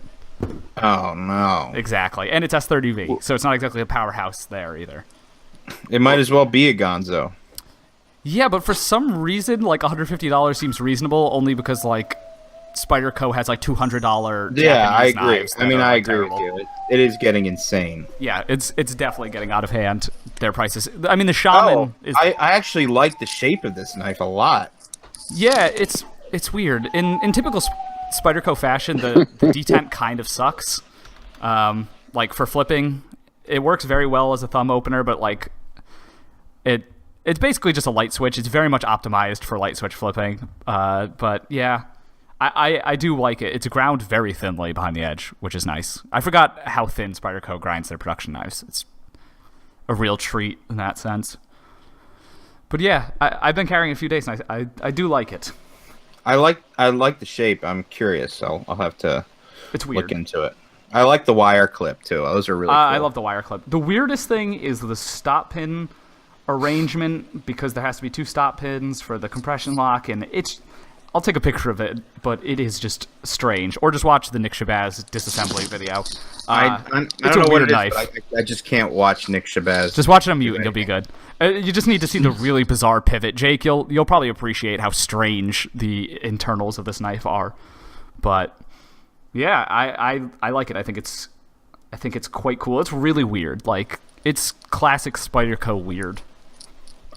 Oh, no. Exactly. And it's S30V, so it's not exactly a powerhouse there either. It might as well be a Gonzo. Yeah, but for some reason, like, $150 seems reasonable, only because, like, Spyderco has like $200 Yeah, I agree. Knives I agree with you. It is getting insane. Yeah, it's definitely getting out of hand, their prices. I mean, the Shaman is... I actually like the shape of this knife a lot. Yeah, it's weird. In typical Spyderco fashion, the detent kind of sucks. Like, for flipping, it works very well as a thumb opener, but, like, It's basically just a light switch. It's very much optimized for light switch flipping. But yeah, I do like it. It's ground very thinly behind the edge, which is nice. I forgot how thin Spyderco grinds their production knives. It's a real treat in that sense. But yeah, I've been carrying it a few days, and I do like it. I like the shape. I'm curious, so I'll have to weird. Look into it. I like the wire clip too. Those are really cool. I love the wire clip. The weirdest thing is the stop pin arrangement, because there has to be 2 stop pins for the compression lock, and I'll take a picture of it, but it is just strange. Or just watch the Nick Shabazz disassembly video. I don't know what it is, but I just can't watch Nick Shabazz. Just watch it on mute and you'll be good. You just need to see the really bizarre pivot. Jake, you'll probably appreciate how strange the internals of this knife are. But yeah, I like it. I think it's quite cool. It's really weird. Like, it's classic Spyderco weird.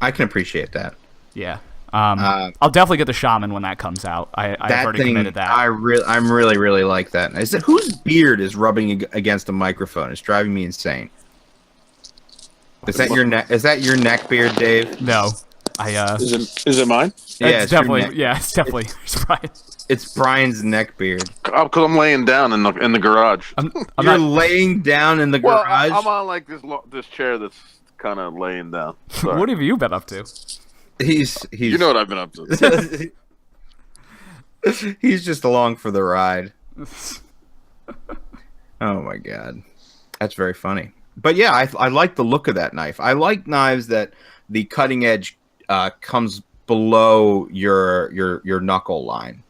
I can appreciate that. Yeah. I'll definitely get the Shaman when that comes out. I've already committed that. I'm really like that. Is it whose beard is rubbing against the microphone? It's driving me insane. Is that your neck? Is that your neck beard, Dave? No, Is it mine? Yeah, it's definitely. Yeah, it's definitely Brian. It's Brian's neck beard. Oh, because I'm laying down in the garage. You're laying down in the garage. I'm on like this chair that's kind of laying down. Sorry. What have you been up to? He's You know what I've been up to. He's just along for the ride. Oh my god, that's very funny. But yeah, I like the look of that knife. I like knives that the cutting edge comes below your knuckle line.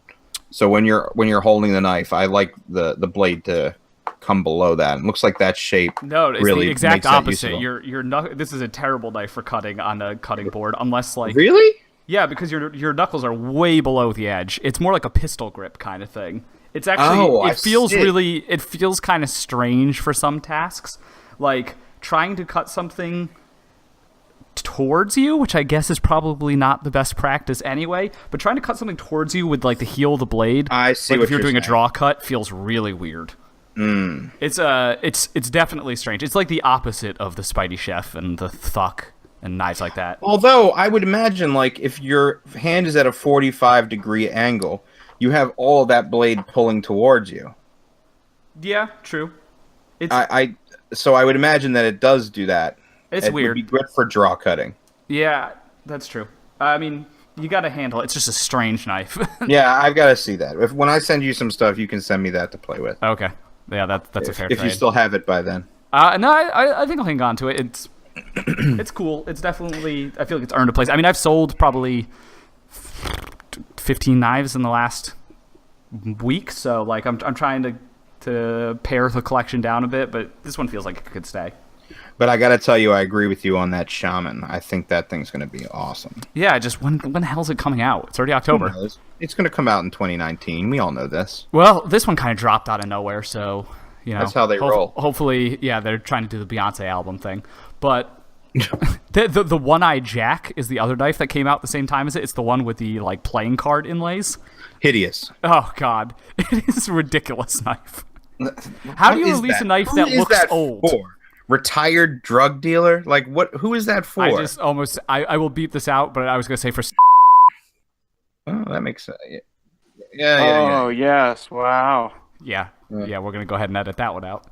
So when you're holding the knife, I like the blade to come below that. It looks like that shape. No, it's really the exact makes that opposite. useful. This is a terrible knife for cutting on a cutting board, unless like Really? Yeah, because your knuckles are way below the edge. It's more like a pistol grip kind of thing. It's actually it feels kind of strange for some tasks, like trying to cut something towards you, which I guess is probably not the best practice anyway, but trying to cut something towards you with like the heel of the blade, I see, like what if you're doing saying. a draw cut, feels really weird. It's definitely strange. It's like the opposite of the Spidey Chef and the Thuck and knives like that. Although I would imagine, like, if your hand is at a 45-degree angle, you have all of that blade pulling towards you. Yeah, true. So I would imagine that it does do that. It's weird. It would be good for draw cutting. Yeah, that's true. I mean, you got to handle it. It's just a strange knife. Yeah, I've got to see that. When I send you some stuff, you can send me that to play with. Okay. Yeah, that's a fair if trade. you still have it by then. No, I think I'll hang on to it. It's cool. It's definitely, I feel like it's earned a place. I mean, I've sold probably 15 knives in the last week, so like I'm trying to pare the collection down a bit, but this one feels like it could stay. But I got to tell you, I agree with you on that Shaman. I think that thing's going to be awesome. Yeah, just when the hell is it coming out? It's already October. It's going to come out in 2019. We all know this. Well, this one kind of dropped out of nowhere, so you know that's how they roll. Hopefully, yeah, they're trying to do the Beyonce album thing. But the One-Eye Jack is the other knife that came out at the same time as it. It's the one with the like playing card inlays. Hideous. Oh god, it is a ridiculous knife. How do you release a knife that looks old? For? Retired drug dealer? Like what? Who is that for? I will beep this out, but I was gonna say for. Oh, that makes sense. Yeah. Oh yes! Wow. Yeah, we're gonna go ahead and edit that one out.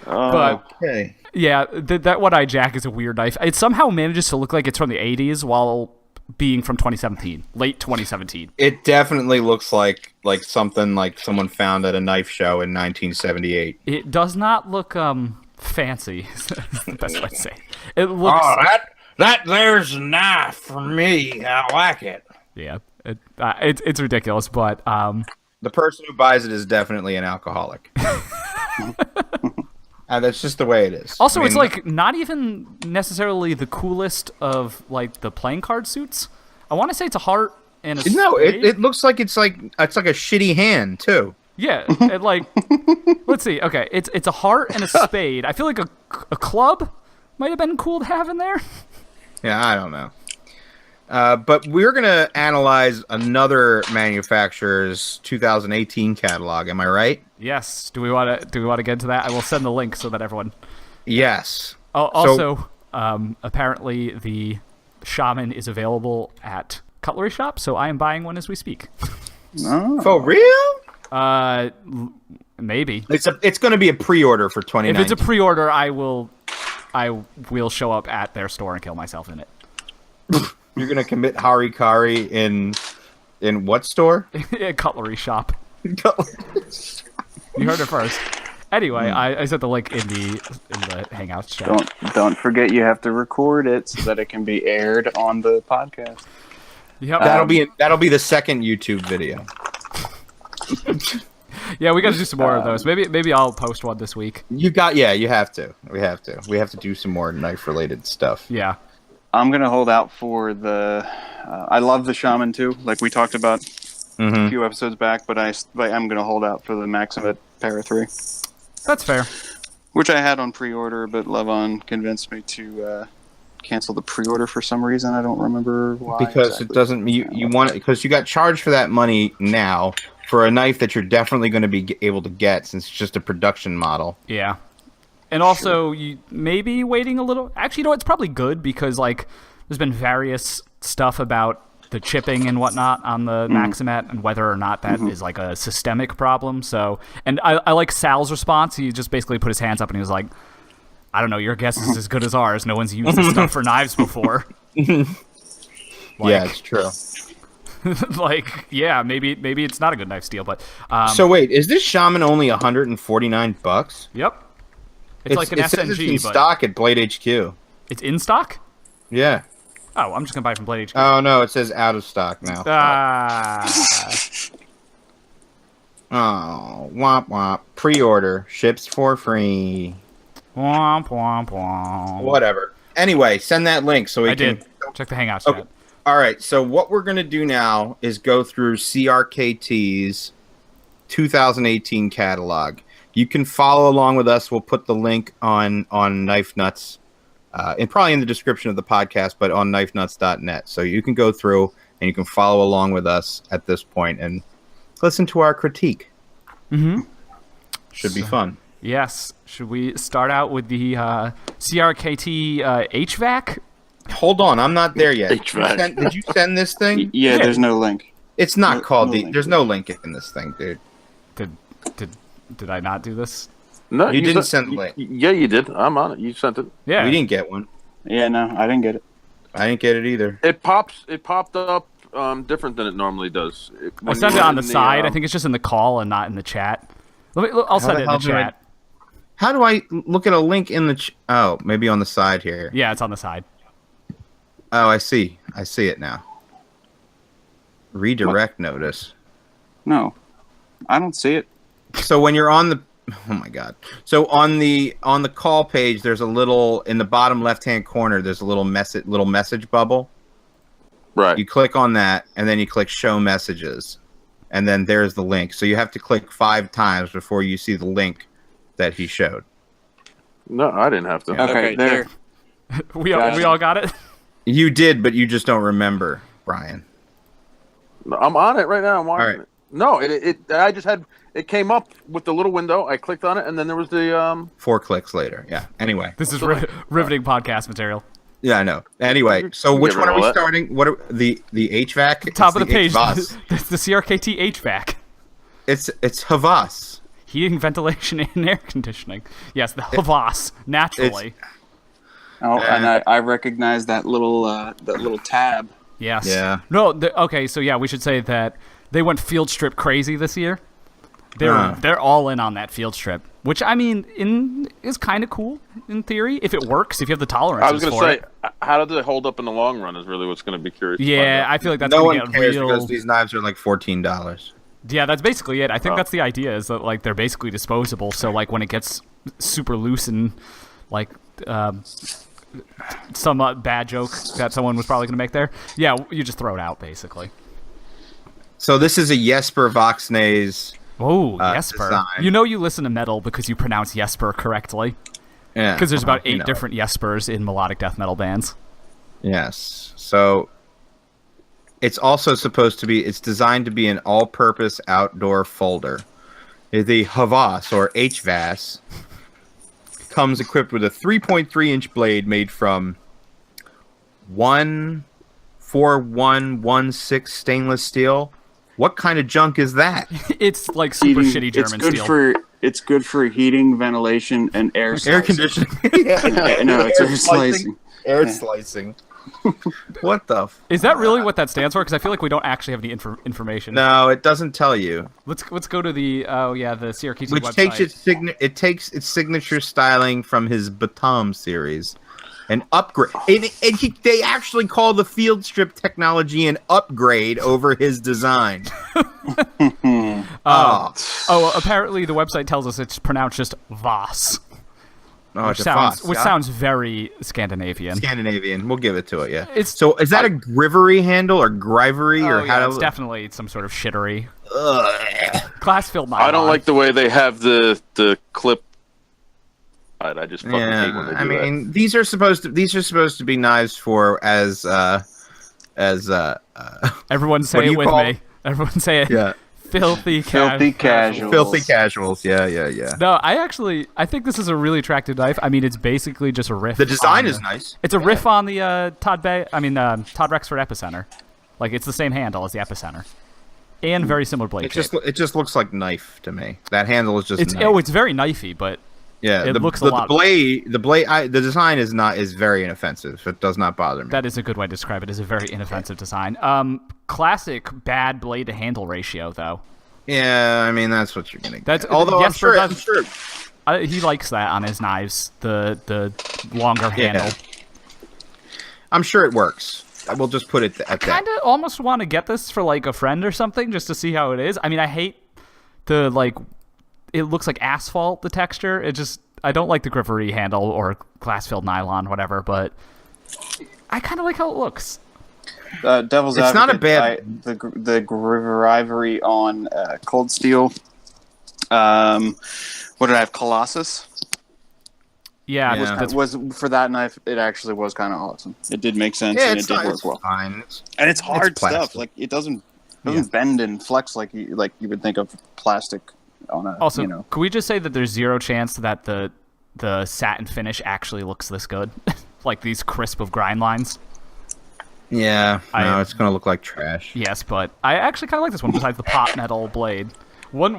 But okay. Yeah, that One-Eye Jack is a weird knife. It somehow manages to look like it's from the 80s while being from 2017, late 2017. It definitely looks like something like someone found at a knife show in 1978. It does not look fancy. Is the best way to say it. It looks. Oh, that there's a knife for me. I like it. Yeah, it's ridiculous, but the person who buys it is definitely an alcoholic. That's just the way it is. Also, it's like not even necessarily the coolest of like the playing card suits. I want to say it's a heart and a no. spade. It looks like it's like a shitty hand too. Yeah, it like let's see. Okay, it's a heart and a spade. I feel like a club might have been cool to have in there. Yeah, I don't know. But we're gonna analyze another manufacturer's 2018 catalog. Am I right? Yes. Do we want to get into that? I will send the link so that everyone. Yes. Also, apparently the shaman is available at cutlery shop, so I am buying one as we speak. Oh. For real? Maybe. It's going to be a pre-order for 2019. If it's a pre-order, I will show up at their store and kill myself in it. You're going to commit harikari in what store? Cutlery shop. You heard it first. Anyway, I set the link in the Hangouts chat. Don't forget you have to record it so that it can be aired on the podcast. Yep. That'll be the second YouTube video. Yeah, we got to do some more of those. Maybe I'll post one this week. You have to. We have to do some more knife related stuff. Yeah. I'm gonna hold out for the. I love the shaman too, like we talked about a few episodes back. But I'm gonna hold out for the Maximate Para 3. That's fair. Which I had on pre-order, but Levon convinced me to cancel the pre-order for some reason. I don't remember why. Because exactly. it doesn't. You want it because you got charged for that money now for a knife that you're definitely going to be able to get since it's just a production model. Yeah. And also, you maybe waiting a little. Actually, it's probably good because there's been various stuff about the chipping and whatnot on the Maximat and whether or not that is a systemic problem. So, and I like Sal's response. He just basically put his hands up and he was like, I don't know, your guess is as good as ours. No one's used this stuff for knives before. Yeah, it's true. Maybe it's not a good knife steal, but so wait, is this shaman only $149? Yep. It's like an it says SNG, it's in but stock at Blade HQ. It's in stock? Yeah. Oh, I'm just gonna buy it from Blade HQ. Oh no, it says out of stock now. Oh, womp womp. Pre-order ships for free. Womp womp womp. Whatever. Anyway, send that link so we can. Did. Check the Hangouts chat. All right. So what we're gonna do now is go through CRKT's 2018 catalog. You can follow along with us. We'll put the link on Knife Nuts, and probably in the description of the podcast, but on knifenuts.net. So you can go through and you can follow along with us at this point and listen to our critique. Should be fun. Yes. Should we start out with the CRKT HVAC? Hold on, I'm not there yet. Did you send this thing? Yeah, there's no link. It's not called no link. There's no link in this thing, dude. Did I not do this? No, you didn't send the link. Yeah, you did. I'm on it. You sent it. Yeah. We didn't get one. Yeah, no, I didn't get it. I didn't get it either. It popped up different than it normally does. I sent it on the side. I think it's just in the call and not in the chat. I'll send it in the chat. How do I look at a link in the? Oh, maybe on the side here. Yeah, it's on the side. Oh, I see. I see it now. Redirect notice. No, I don't see it. So when you're on the, oh my god. So on the call page, there's a little in the bottom left-hand corner. There's a little message bubble. Right. You click on that, and then you click Show Messages, and then there's the link. So you have to click 5 times before you see the link that he showed. No, I didn't have to. Okay, there. we all got it. You did, but you just don't remember, Brian. I'm on it right now. I'm watching All right. it. No, I just had it came up with the little window. I clicked on it, and then there was the 4 clicks later. Yeah. Anyway. This is riveting podcast material. Yeah, I know. Anyway, so which one are we starting? What are the HVAC? Top of the page. Havas. It's the CRKT HVAC. It's Havas. Heating, ventilation, and air conditioning. Yes, the Havas naturally. Oh, and I recognize that little tab. Yes. Yeah. No. Okay. So yeah, we should say that they went field strip crazy this year. They're all in on that field strip, which I mean, is kind of cool in theory if it works. If you have the tolerance. I was going to say, how do they hold up in the long run? Is really what's going to be curious. Yeah, I feel like that's no going one to cares get real. because these knives are like $14. Yeah, that's basically it. I think that's the idea is that they're basically disposable. So when it gets super loose and some bad joke that someone was probably going to make there, yeah, you just throw it out basically. So this is a Jesper Voxnays. Oh, Jesper! Design. You know you listen to metal because you pronounce Jesper correctly. Yeah, because there's about 8 different Jespers in melodic death metal bands. Yes, so it's also supposed to be. It's designed to be an all-purpose outdoor folder. The Havas or HVAS comes equipped with a 3.3-inch blade made from 14116 stainless steel. What kind of junk is that? It's like super shitty German steel. It's good for heating, ventilation, and air conditioning. No, it's air slicing. Air slicing. What the? Is that really what that stands for? Because I feel like we don't actually have any information. No, it doesn't tell you. Let's go to the the CRKT Which website. takes its signature styling from his Batum series. An upgrade. They actually call the field strip technology an upgrade over his design. Apparently the website tells us it's pronounced just Voss. Which sounds very Scandinavian. We'll give it to it, yeah. So is that a grivery handle or grivery it's definitely some sort of shittery. Class filled nylon. I don't like the way they have the clip. I just fucking hate when they do that. I mean, these are supposed to be knives for as everyone say it with me. Everyone say it. Yeah. Filthy casuals. Filthy casuals. Yeah. No, I think this is a really attractive knife. I mean, it's basically just a riff. The design is nice. It's a riff on the Todd Rexford Epicenter. Like, it's the same handle as the Epicenter. And very similar blade shape. It just looks like knife to me. That handle is just it's very knifey, but yeah, it looks a lot. The design is very inoffensive. It does not bother me. That is a good way to describe it. It's a very inoffensive design. Classic bad blade to handle ratio, though. Yeah, I mean that's what you're gonna get. Although I'm sure. He likes that on his knives. The longer handle. I'm sure it works. I will just put it at that. I kind of almost want to get this for like a friend or something, just to see how it is. I mean, I hate the like. It looks like asphalt. The texture. I don't like the grivery handle or glass-filled nylon, whatever. But I kind of like how it looks. Devil's It's Advocate, not a bad. The grivery on cold steel. What did I have? Colossus. Yeah, was for that knife. It actually was kind of awesome. It did make sense and it did work well. Fine. And it's hard stuff. Like it doesn't bend and flex like you would think of plastic on a. Also, could we just say that there's zero chance that the satin finish actually looks this good, like these crisp of grind lines? Yeah, it's gonna look like trash. Yes, but I actually kind of like this one. Besides the pot metal blade, what is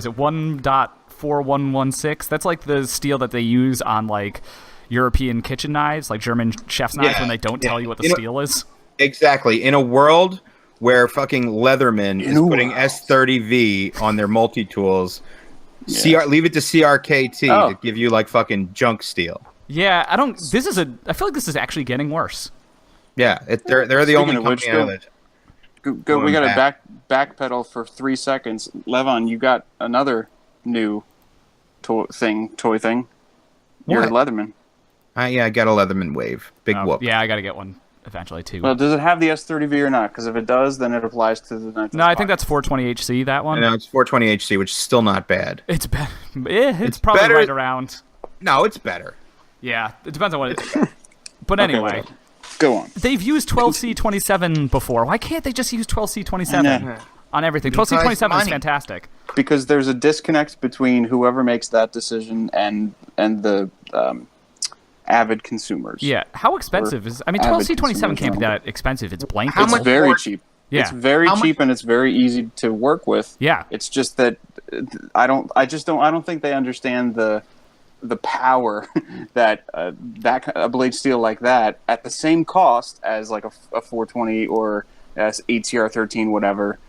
it? 1.4116. That's like the steel that they use on like European kitchen knives, like German chef's knives, when they don't tell you what the steel is. Exactly. In a world where fucking Leatherman is putting S30V on their multi-tools, leave it to CRKT to give you like fucking junk steel. Yeah, I feel like this is actually getting worse. Yeah, they're the only company out of it. We got to backpedal for 3 seconds. Levon, you got another new toy thing. You're a Leatherman. I got a Leatherman Wave. Big whoop. Yeah, I got to get one eventually too. Well, does it have the S30V or not? Because if it does, then it applies to the knife. No, I think that's 420HC, that one. No, it's 420HC, which is still not bad. It's better. It's probably better. Right around. No, it's better. Yeah, it depends on what it's. But anyway. Okay, go on. They've used 12C27 before. Why can't they just use 12C27 on everything? 12C27 is fantastic. Because there's a disconnect between whoever makes that decision and the avid consumers. Yeah. How expensive is... I mean, 12C27 can't be that expensive. It's blank. It's very cheap. Yeah. It's very cheap and it's very easy to work with. Yeah. It's just that I don't think they understand the power that a blade steel like that at the same cost as like a 420 or ATR13 whatever,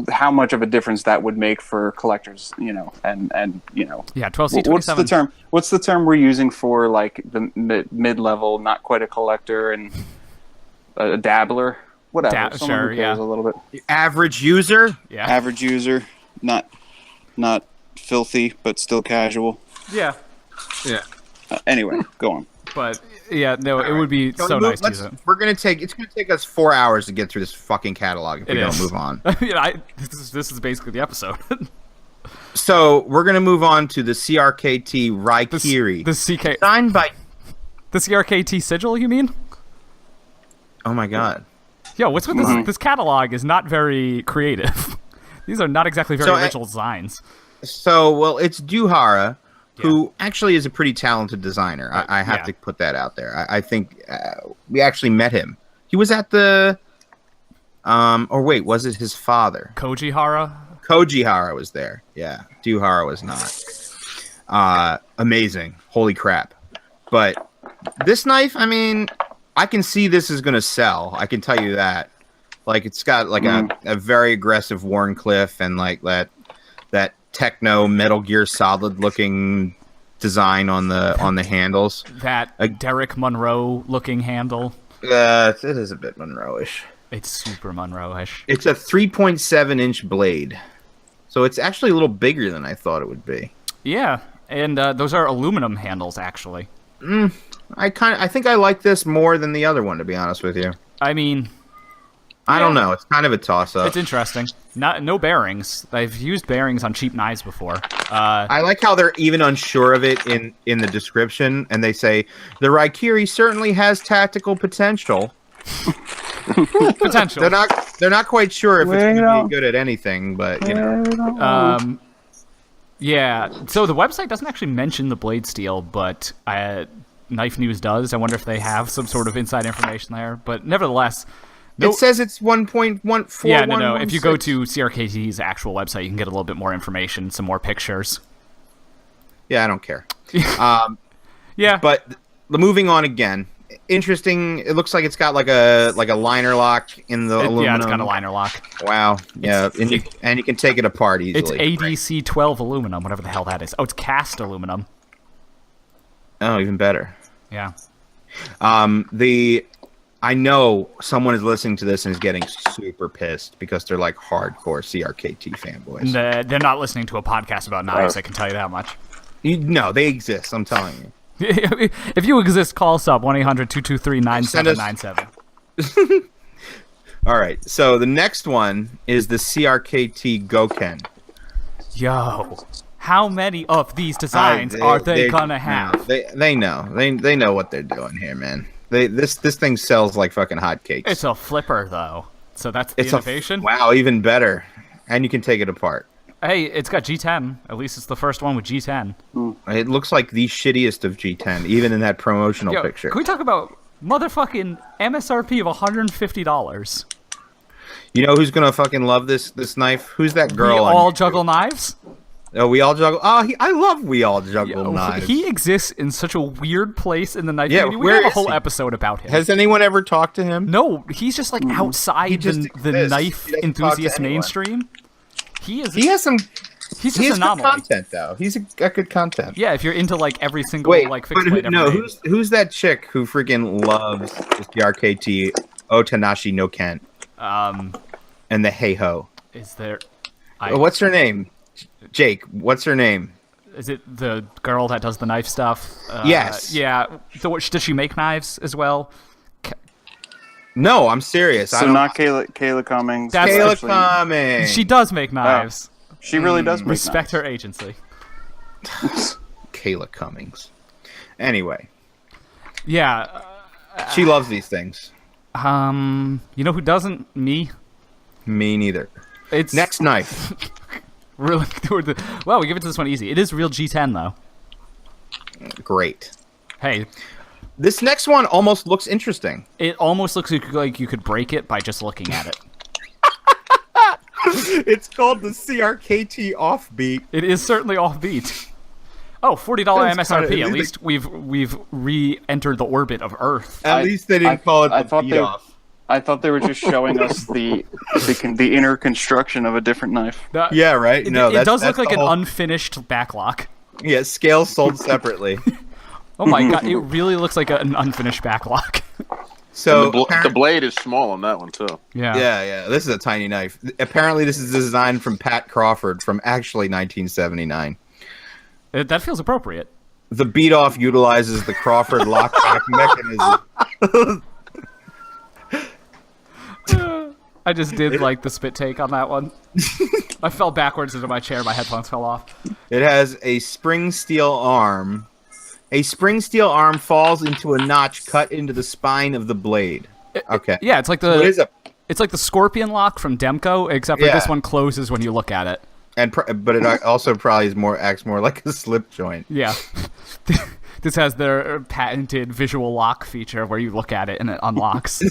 how much of a difference that would make for collectors, and yeah, 12C27. What's the term we're using for like the mid-level, not quite a collector and a dabbler, whatever. Sure, yeah, a little bit. The average user, average user, not filthy but still casual. Yeah. Anyway, go on. But yeah, no, it would be so nice to use it. It's gonna take us 4 hours to get through this fucking catalog if we don't move on. This is basically the episode. So we're gonna move on to the CRKT Raikiri. The CK signed by the CRKT sigil. You mean? Oh my god. Yo, what's with this? This catalog is not very creative. These are not exactly very original designs. So, well, it's Duhara, who actually is a pretty talented designer. I have to put that out there. I think we actually met him. He was at the... or wait, was it his father? Koji Hara? Koji Hara was there. Yeah, Hara was not. Amazing. Holy crap. But this knife, I mean, I can see this is going to sell. I can tell you that. Like, it's got like a very aggressive Wharncliffe and like that techno Metal Gear Solid looking design on the handles. That Derek Monroe looking handle. It is a bit Monroe-ish. It's super Monroe-ish. It's a 3.7-inch blade. So it's actually a little bigger than I thought it would be. Yeah, and those are aluminum handles, actually. I think I like this more than the other one, to be honest with you. I mean... I don't know. It's kind of a toss-up. It's interesting. No bearings. I've used bearings on cheap knives before. I like how they're even unsure of it in the description, and they say, the Raikiri certainly has tactical potential. Potential. They're not quite sure if it's going to be good at anything, but you know. Yeah. So the website doesn't actually mention the blade steel, but Knife News does. I wonder if they have some sort of inside information there. But nevertheless, it says it's 1.14. Yeah, no. If you go to CRKT's actual website, you can get a little bit more information, some more pictures. Yeah, I don't care. Yeah, but moving on again. Interesting. It looks like it's got like a liner lock in the aluminum. Yeah, it's got a liner lock. Wow. Yeah, and you can take it apart easily. It's ADC 12 aluminum, whatever the hell that is. Oh, it's cast aluminum. Oh, even better. Yeah. I know someone is listening to this and is getting super pissed because they're like hardcore CRKT fanboys. They're not listening to a podcast about knives, I can tell you that much. No, they exist, I'm telling you. If you exist, call us up, 1-800-223-9797. All right, so the next one is the CRKT Goken. Yo, how many of these designs are they gonna have? They know. They know what they're doing here, man. This thing sells like fucking hotcakes. It's a flipper, though, so that's the innovation. Wow, even better. And you can take it apart. Hey, it's got G10. At least it's the first one with G10. It looks like the shittiest of G10, even in that promotional picture. Can we talk about motherfucking MSRP of $150? You know who's gonna fucking love this knife? Who's that girl? We all juggle knives? Oh, we all juggle. Oh, I love we all juggle knives. He exists in such a weird place in the knife community. We have a whole episode about him. Has anyone ever talked to him? No, he's just like outside the knife enthusiast mainstream. He's just an anomaly. Good content though. He's got good content. Yeah, if you're into like every single fixed blade ever made. Who's that chick who freaking loves the RKT Otanashi no Ken? And the Hey Ho. Is there? What's her name? Jake. What's her name? Is it the girl that does the knife stuff? Yes. Yeah. Does she make knives as well? No, I'm serious. So not Kayla Cummings. Kayla Cummings. She does make knives. She really does make Respect knives. her agency. Kayla Cummings. Anyway. Yeah. She loves these things. You know who doesn't? Me. Me neither. It's next knife. Really? Well, we give it to this one easy. It is real G10 though. Great. Hey. This next one almost looks interesting. It almost looks like you could break it by just looking at it. It's called the CRKT Offbeat. It is certainly offbeat. Oh, $40 MSRP. At least we've re-entered the orbit of Earth. At least they didn't call it the beat off. I thought they were just showing us the inner construction of a different knife. Yeah, right. It does look like an unfinished backlock. Yeah, scales sold separately. Oh my god, it really looks like an unfinished backlock. So the blade is small on that one too. Yeah. This is a tiny knife. Apparently, this is designed from Pat Crawford from actually 1979. That feels appropriate. The beat off utilizes the Crawford lockback mechanism. I just did like the spit take on that one. I fell backwards into my chair. My headphones fell off. It has a spring steel arm. A spring steel arm falls into a notch cut into the spine of the blade. Okay. Yeah, it's like the It's like the Scorpion lock from Demko, except for this one closes when you look at it. but it also probably acts more like a slip joint. Yeah. This has their patented visual lock feature where you look at it and it unlocks.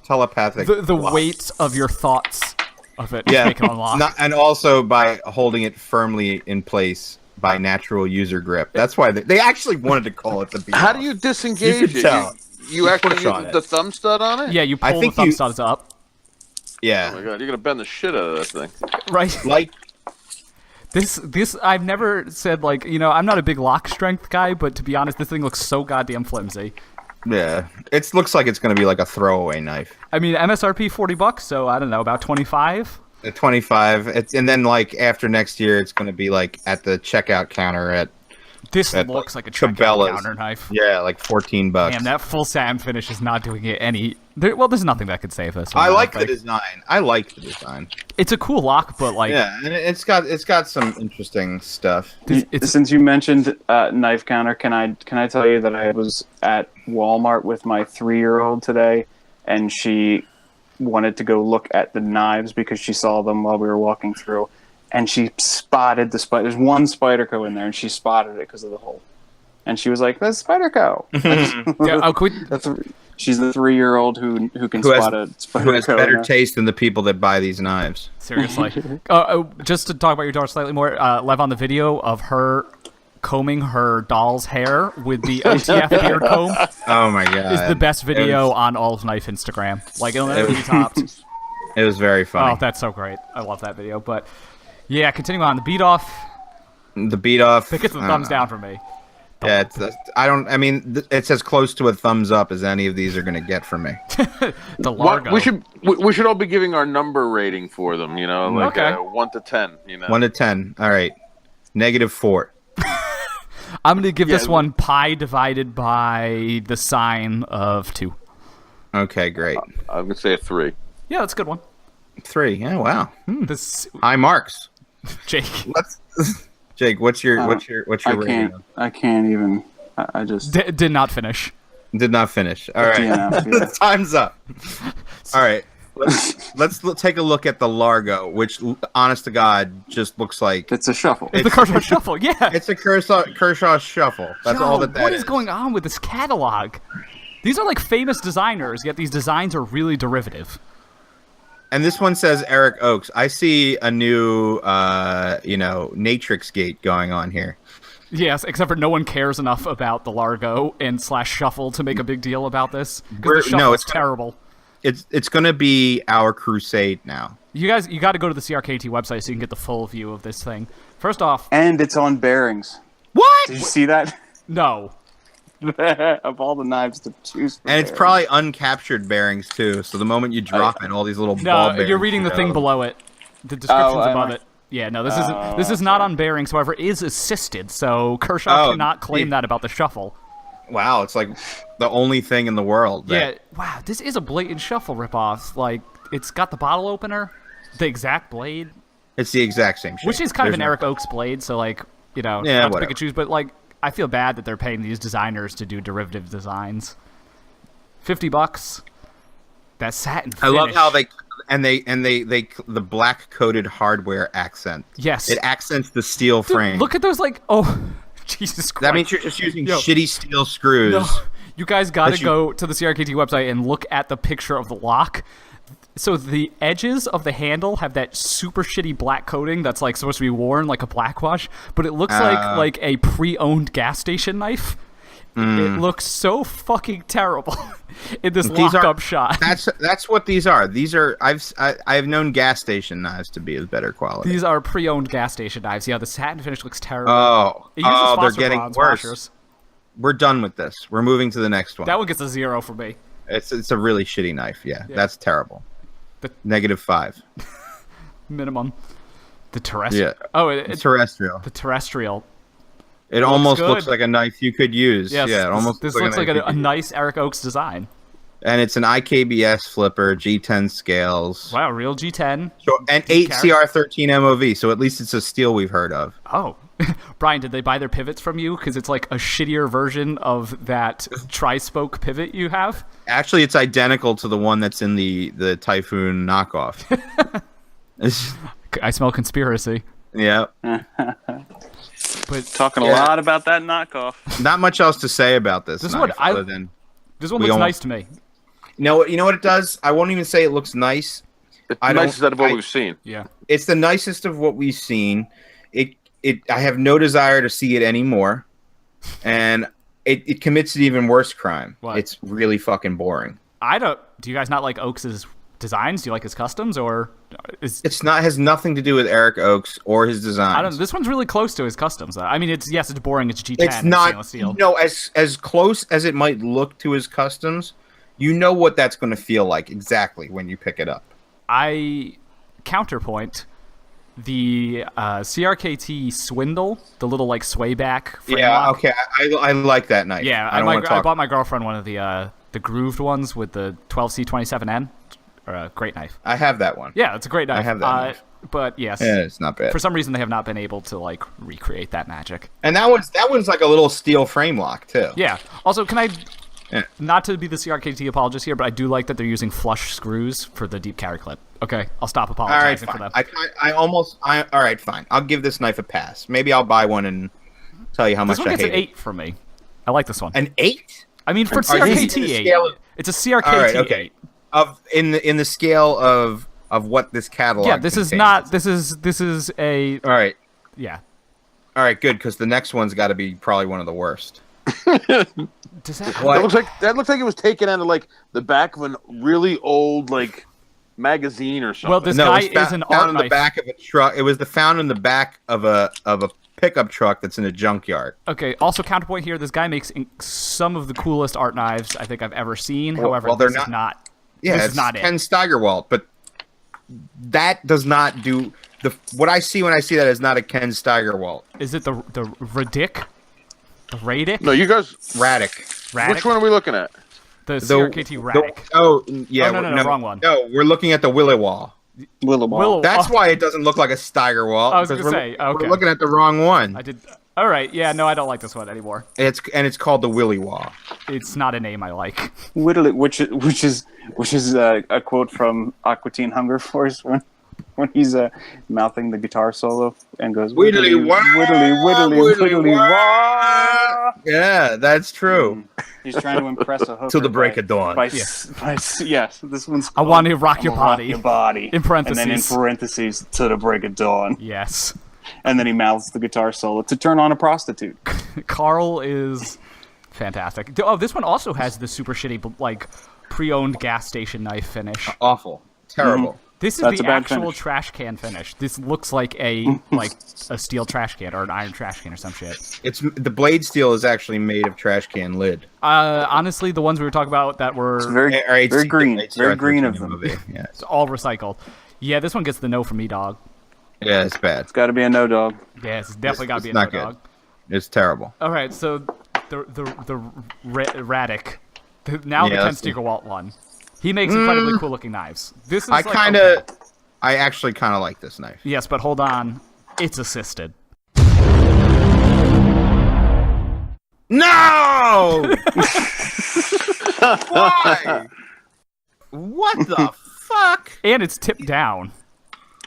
Telepathic. The weight of your thoughts of it make it unlock. And also by holding it firmly in place by natural user grip. That's why they actually wanted to call it the beat. How do you disengage it? You actually use the thumb stud on it? Yeah, you pull the thumb studs up. Yeah. Oh my god, you're gonna bend the shit out of that thing. Right. Like this I've never said, like, I'm not a big lock strength guy, but to be honest, this thing looks so goddamn flimsy. Yeah. It looks like it's gonna be like a throwaway knife. I mean, MSRP $40, so I don't know, about 25. 25. And then like after next year, it's gonna be like at the checkout counter at. This looks like a checkout counter knife. Yeah, like $14. Damn, that full sand finish is not doing it any. There's nothing that could save this. I like the design. It's a cool lock, but like, yeah, and it's got some interesting stuff. Since you mentioned knife counter, can I tell you that I was at Walmart with my 3-year-old today, and she wanted to go look at the knives because she saw them while we were walking through. And she spotted the spider. There's one Spyderco in there, and she spotted it because of the hole. And she was like, "That's Spyderco." She's the 3-year-old who can spot a Spyderco. Who has better taste than the people that buy these knives. Seriously. Just to talk about your daughter slightly more, Levon, the video of her combing her doll's hair with the OTF beard comb. Oh my god! Is the best video on all of Knife Instagram. Like, it'll never be topped. It was very funny. Oh, that's so great. I love that video. But yeah, continuing on, the beat off. The beat off. That gets the thumbs down for me. Yeah, it's as close to a thumbs up as any of these are going to get from me. The Largo. We should all be giving our number rating for them, like 1 to 10, 1 to 10. All right. -4. I'm going to give this one pi divided by the sine of 2. Okay, great. I'm going to say a 3. Yeah, that's a good one. 3. Yeah, wow. This high marks. Jake. Jake, what's your rating? I can't even. I just did not finish. Did not finish. All right. Yeah. Time's up. All right. Let's take a look at the Largo, which, honest to God, just looks like it's a shuffle. It's the Kershaw Shuffle. Yeah. It's a Kershaw Shuffle. That's all that is. What is going on with this catalog? These are like famous designers, yet these designs are really derivative. And this one says Eric Oakes. I see a new, Natrix gate going on here. Yes, except for no one cares enough about the Largo and / Shuffle to make a big deal about this. Because the Shuffle is terrible. It's going to be our crusade now. You got to go to the CRKT website so you can get the full view of this thing. First off, and it's on bearings. What? Did you see that? No. Of all the knives to choose from. And it's probably uncaptured bearings too. So the moment you drop it, all these little ball bearings. No, you're reading the thing below it. The description's above it. Yeah, no, this isn't. This is not on bearings. However, it is assisted. So Kershaw cannot claim that about the Shuffle. Wow, it's like the only thing in the world. Yeah, wow, this is a blatant Shuffle ripoff. Like, it's got the bottle opener, the exact blade. It's the exact same shape. Which is kind of an Eric Oakes blade, so like, not to pick and choose, but like, I feel bad that they're paying these designers to do derivative designs. $50. That satin finish. I love how they the black coated hardware accent. Yes, it accents the steel frame. Look at those, like, Jesus Christ. That means you're just using shitty steel screws. No. You guys got to go to the CRKT website and look at the picture of the lock. So the edges of the handle have that super shitty black coating that's like supposed to be worn like a blackwash, but it looks like a pre-owned gas station knife. It looks so fucking terrible in this lockup shot. That's what these are. These are I've known gas station knives to be of better quality. These are pre-owned gas station knives. Yeah, the satin finish looks terrible. They're getting worse. Washers. We're done with this. We're moving to the next one. That one gets a 0 for me. It's a really shitty knife. Yeah. That's terrible. -5 minimum. The terrestrial. Yeah. It's terrestrial. The terrestrial. It almost looks like a knife you could use. Yes, yeah, it almost this looks like a nice Eric Oakes design. And it's an IKBS flipper, G10 scales. Wow, real G10. And 8 CR13 MOV, so at least it's a steel we've heard of. Oh. Brian, did they buy their pivots from you? Because it's like a shittier version of that tri-spoke pivot you have. Actually, it's identical to the one that's in the Typhoon knockoff. I smell conspiracy. Yeah. But Talking a lot about that knockoff. Not much else to say about this. This knife, one, other than this one looks nice to me. you know what it does? I won't even say it looks nice. It's the nicest out of what we've seen. Yeah. It's the nicest of what we've seen. I have no desire to see it anymore, and it commits an even worse crime. What? It's really fucking boring. Do you guys not like Oaks' designs? Do you like his customs, or Has nothing to do with Eric Oaks or his designs. I don't. This one's really close to his customs. I mean, it's boring. It's G10. It's not. Stainless steel. As close as it might look to his customs, you know what that's going to feel like exactly when you pick it up. I counterpoint the CRKT Swindle, the little like sway back frame lock. Okay, I like that knife. Yeah, I bought my girlfriend one of the grooved ones with the 12C27N. Great knife. I have that one. Yeah, it's a great knife. I have that knife. But yes, it's not bad. For some reason, they have not been able to like recreate that magic. And that one's like a little steel frame lock too. Yeah. Also, can I? Not to be the CRKT apologist here, but I do like that they're using flush screws for the deep carry clip. Okay, I'll stop apologizing for them. All right, fine. I'll give this knife a pass. Maybe I'll buy one and tell you how much I hate it. This one gets an 8 from me. I like this one. An 8? I mean, for CRKT 8, it's a CRKT all right, okay. 8. In the scale of what this catalog. Yeah, this contains. is not. This is a. All right. Yeah. All right, good, because the next one's got to be probably one of the worst. Does that? That looks like it was taken out of like the back of a really old like magazine or something. Well, this guy is an art in knife. the back of a truck. It was found in the back of a pickup truck that's in a junkyard. Okay. Also, counterpoint here. This guy makes some of the coolest art knives I think I've ever seen. Well, However, they're this is not. Yeah, this it's is not Ken it. Steigerwalt, but that does not do what I see when I see that is not a Ken Steigerwalt. Is it the Radic? The Radic? No, you guys. Radic. Which one are we looking at? The CRKT Radic. No, wrong one. No, we're looking at the Willy-Wall. That's why it doesn't look like a Steigerwalt. I was going to say, okay. We're looking at the wrong one. I did. All right, yeah, no, I don't like this one anymore. It's called the Willy-Wall. It's not a name I like. Which is a quote from Aqua Teen Hunger Force when he's mouthing the guitar solo and goes Widdly wah, widdly wah. Yeah, that's true. He's trying to impress a hooker Till the break of dawn. Yes, this one's I want to rock your body. In parentheses. And then in parentheses, till the break of dawn. Yes. And then he mouths the guitar solo to turn on a prostitute. Carl is fantastic. Oh, this one also has the super shitty, like, pre-owned gas station knife finish. Awful. Terrible. This is the actual trash can finish. This looks like a steel trash can or an iron trash can or some shit. The blade steel is actually made of trash can lid. Honestly, the ones we were talking about that were very green of them. Yeah, it's all recycled. Yeah, this one gets the no from me, dog. Yeah, it's bad. It's got to be a no dog. Yeah, it's definitely got to be a no no dog. It's terrible. All right, so the Radic, the Ken Steigerwalt one. He makes incredibly cool looking knives. This is I actually kind of like this knife. Yes, but hold on. It's assisted. No! Why? What the fuck? And it's tipped down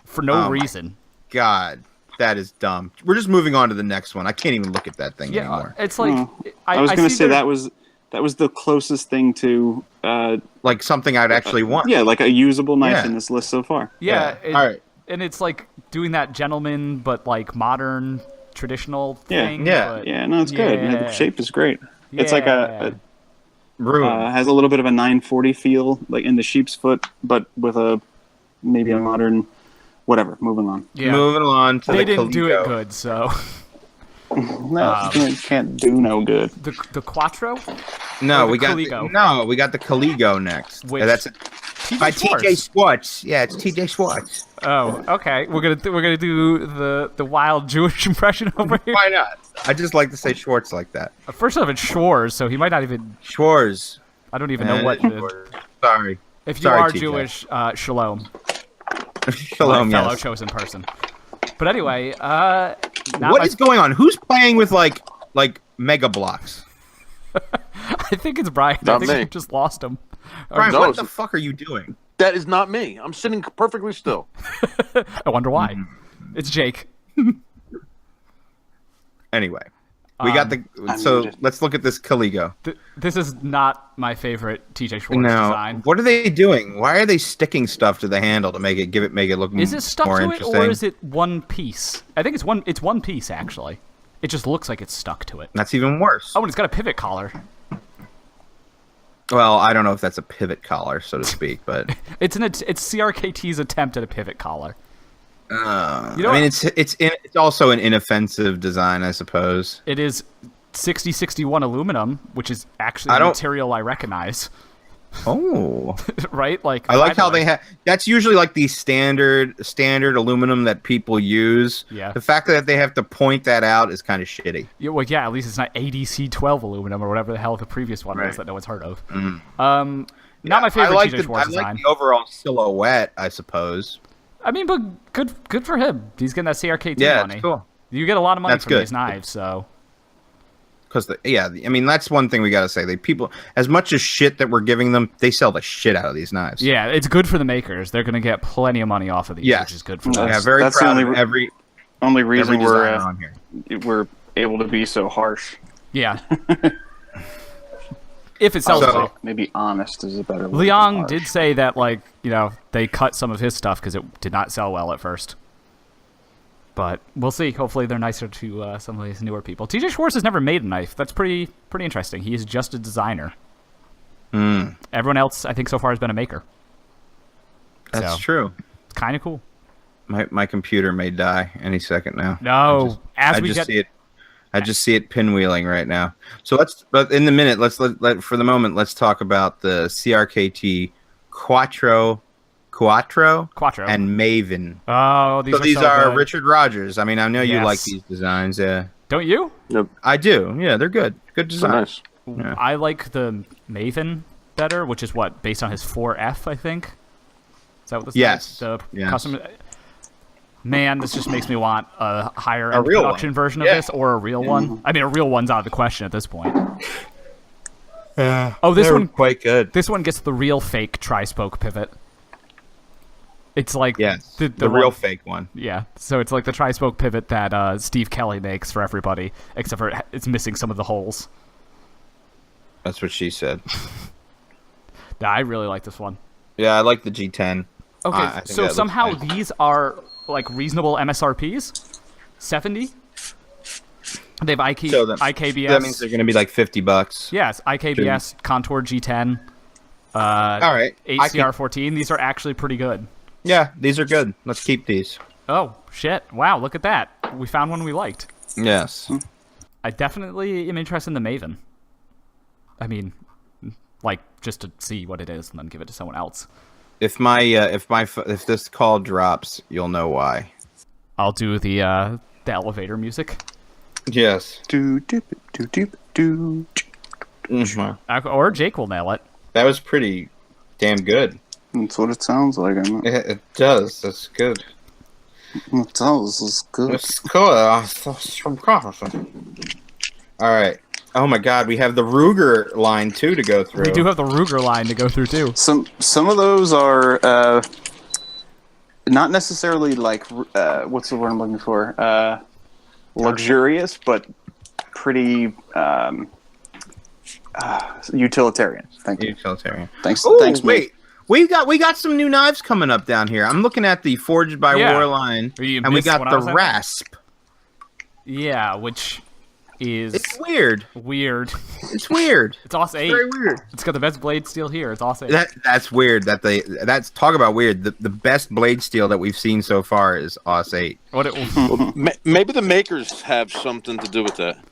for no reason. God, that is dumb. We're just moving on to the next one. I can't even look at that thing anymore. It's like I was going to say that was the closest thing to like something I'd actually want. Yeah, like a usable knife in this list so far. Yeah. All right. And it's like doing that gentleman, but like modern, traditional thing. Yeah. No, it's good. Yeah, the shape is great. Yeah. It's like a room. Has a little bit of a 940 feel, like in the sheep's foot, but with maybe a modern. Whatever. Moving on. Yeah. Moving on to they the didn't do Coleco. it good, so. No, can't do no good. The Quattro? No, we got the Caligo next. Which, that's by TJ Schwartz. Yeah, it's TJ Schwartz. Oh, okay. We're gonna do the wild Jewish impression over here. Why not? I just like to say Schwartz like that. First off, it's Schwarz, so he might not even. Schwarz. I don't even know what. Sorry. If you Sorry, are TJ. Jewish, shalom. Shalom, fellow yes. chosen person. But anyway, what is going on? Who's playing with like mega blocks? I think it's Brian. Not I think me. we just lost him. Brian, no, what the fuck are you doing? That is not me. I'm sitting perfectly still. I wonder why. It's Jake. Anyway, we got the. So let's look at this Caligo. This is not my favorite TJ Schwartz design. What are they doing? Why are they sticking stuff to the handle to make it look more interesting? Is it stuck to it, or is it one piece? I think it's one. It's one piece actually. It just looks like it's stuck to it. That's even worse. Oh, and it's got a pivot collar. Well, I don't know if that's a pivot collar, so to speak, but it's CRKT's attempt at a pivot collar. You know, I mean, it's also an inoffensive design, I suppose. It is 6061 aluminum, which is actually the material I recognize. Oh, right. Like I like how they have. That's usually like the standard aluminum that people use. Yeah. The fact that they have to point that out is kind of shitty. Yeah. Well, yeah. At least it's not ADC12 aluminum or whatever the hell the previous one was that no one's heard of. Mm. Not my favorite TJ Schwartz design. I like the overall silhouette, I suppose. I mean, but good for him. He's getting that CRKT money. It's cool. You get a lot of money from these knives, so. Because I mean, that's one thing we gotta say. People, as much as shit that we're giving them, they sell the shit out of these knives. Yeah, it's good for the makers. They're gonna get plenty of money off of these, which is good for them. Yeah, very that's proud the only reason we're able to be so harsh. Yeah. If it sells well. Maybe honest is a better word. Liang did say that, like, they cut some of his stuff because it did not sell well at first. But we'll see. Hopefully they're nicer to some of these newer people. TJ Schwartz has never made a knife. That's pretty interesting. He is just a designer. Everyone else, I think, so far has been a maker. That's true. It's kind of cool. My computer may die any second now. No. I just see it pinwheeling right now. So but in the minute, for the moment, let's talk about the CRKT Quattro and Maven. Oh, these are good. Richard Rogers. I mean, I know you like these designs. Yeah. Don't you? Yep. I do. Yeah, they're good. Good designs. Nice. Yeah. I like the Maven better, which is based on his 4F, I think. Is that what this is? The custom. Man, this just makes me want a higher end production version of this, or a real one. I mean, a real one's out of the question at this point. This one quite good. This one gets the real fake tri-spoke pivot. It's like the real fake one. Yeah, so it's like the tri-spoke pivot that Steve Kelly makes for everybody, except for it's missing some of the holes. That's what she said. I really like this one. Yeah, I like the G10. Okay, so somehow these are like reasonable MSRPs. 70. They have IKBS. That means they're going to be like $50. Yes, IKBS Contour G10. All right. HCR14. These are actually pretty good. Yeah, these are good. Let's keep these. Oh, shit. Wow, look at that. We found one we liked. Yes. I definitely am interested in the Maven. I mean, like, just to see what it is and then give it to someone else. If this call drops, you'll know why. I'll do the elevator music. Yes. Or Jake will nail it. That was pretty damn good. That's what it sounds like. It does. That's good. It does. It's good. It's cool. All right. Oh my God, we have the Ruger line too to go through. We do have the Ruger line to go through too. Some of those are not necessarily like what's the word I'm looking for? Luxurious, but pretty utilitarian. Thank you. Utilitarian. Thanks. Ooh, thanks. Wait. We got some new knives coming up down here. I'm looking at the Forged by War line, and we got the Rasp. Yeah, which is... It's weird. It's weird. It's awesome. It's very weird. It's got the best blade steel here. It's awesome. That's weird. That's talk about weird. The best blade steel that we've seen so far is AUS 8. Maybe the makers have something to do with that.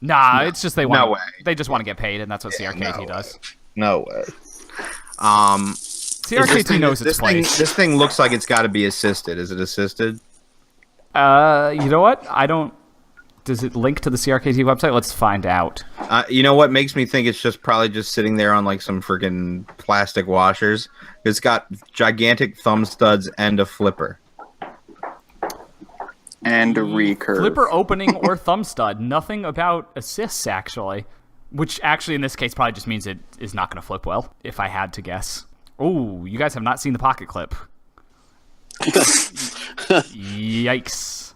Nah, it's just they want. No way. They just want to get paid, and that's what CRKT does. No way. CRKT knows its place. This thing looks like it's got to be assisted. Is it assisted? You know what? I don't. Does it link to the CRKT website? Let's find out. You know what makes me think it's probably just sitting there on like some freaking plastic washers. It's got gigantic thumb studs and a flipper. And a recurve. Flipper opening or thumb stud. Nothing about assists, actually. Which actually in this case probably just means it is not going to flip well, if I had to guess. Oh, you guys have not seen the pocket clip. Yikes.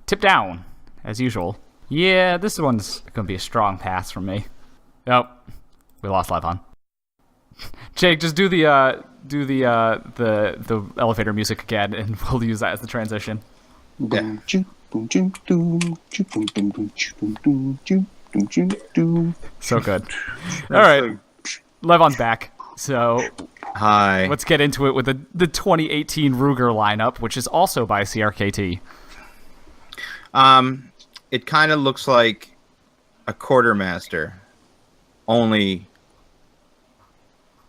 Tip down, as usual. Yeah, this one's going to be a strong pass from me. Nope. We lost Levon. Jake, just do the elevator music again, and we'll use that as the transition. Yeah. So good. All right. Levon's back. So Hi. let's get into it with the 2018 Ruger lineup, which is also by CRKT. It kind of looks like a quartermaster, only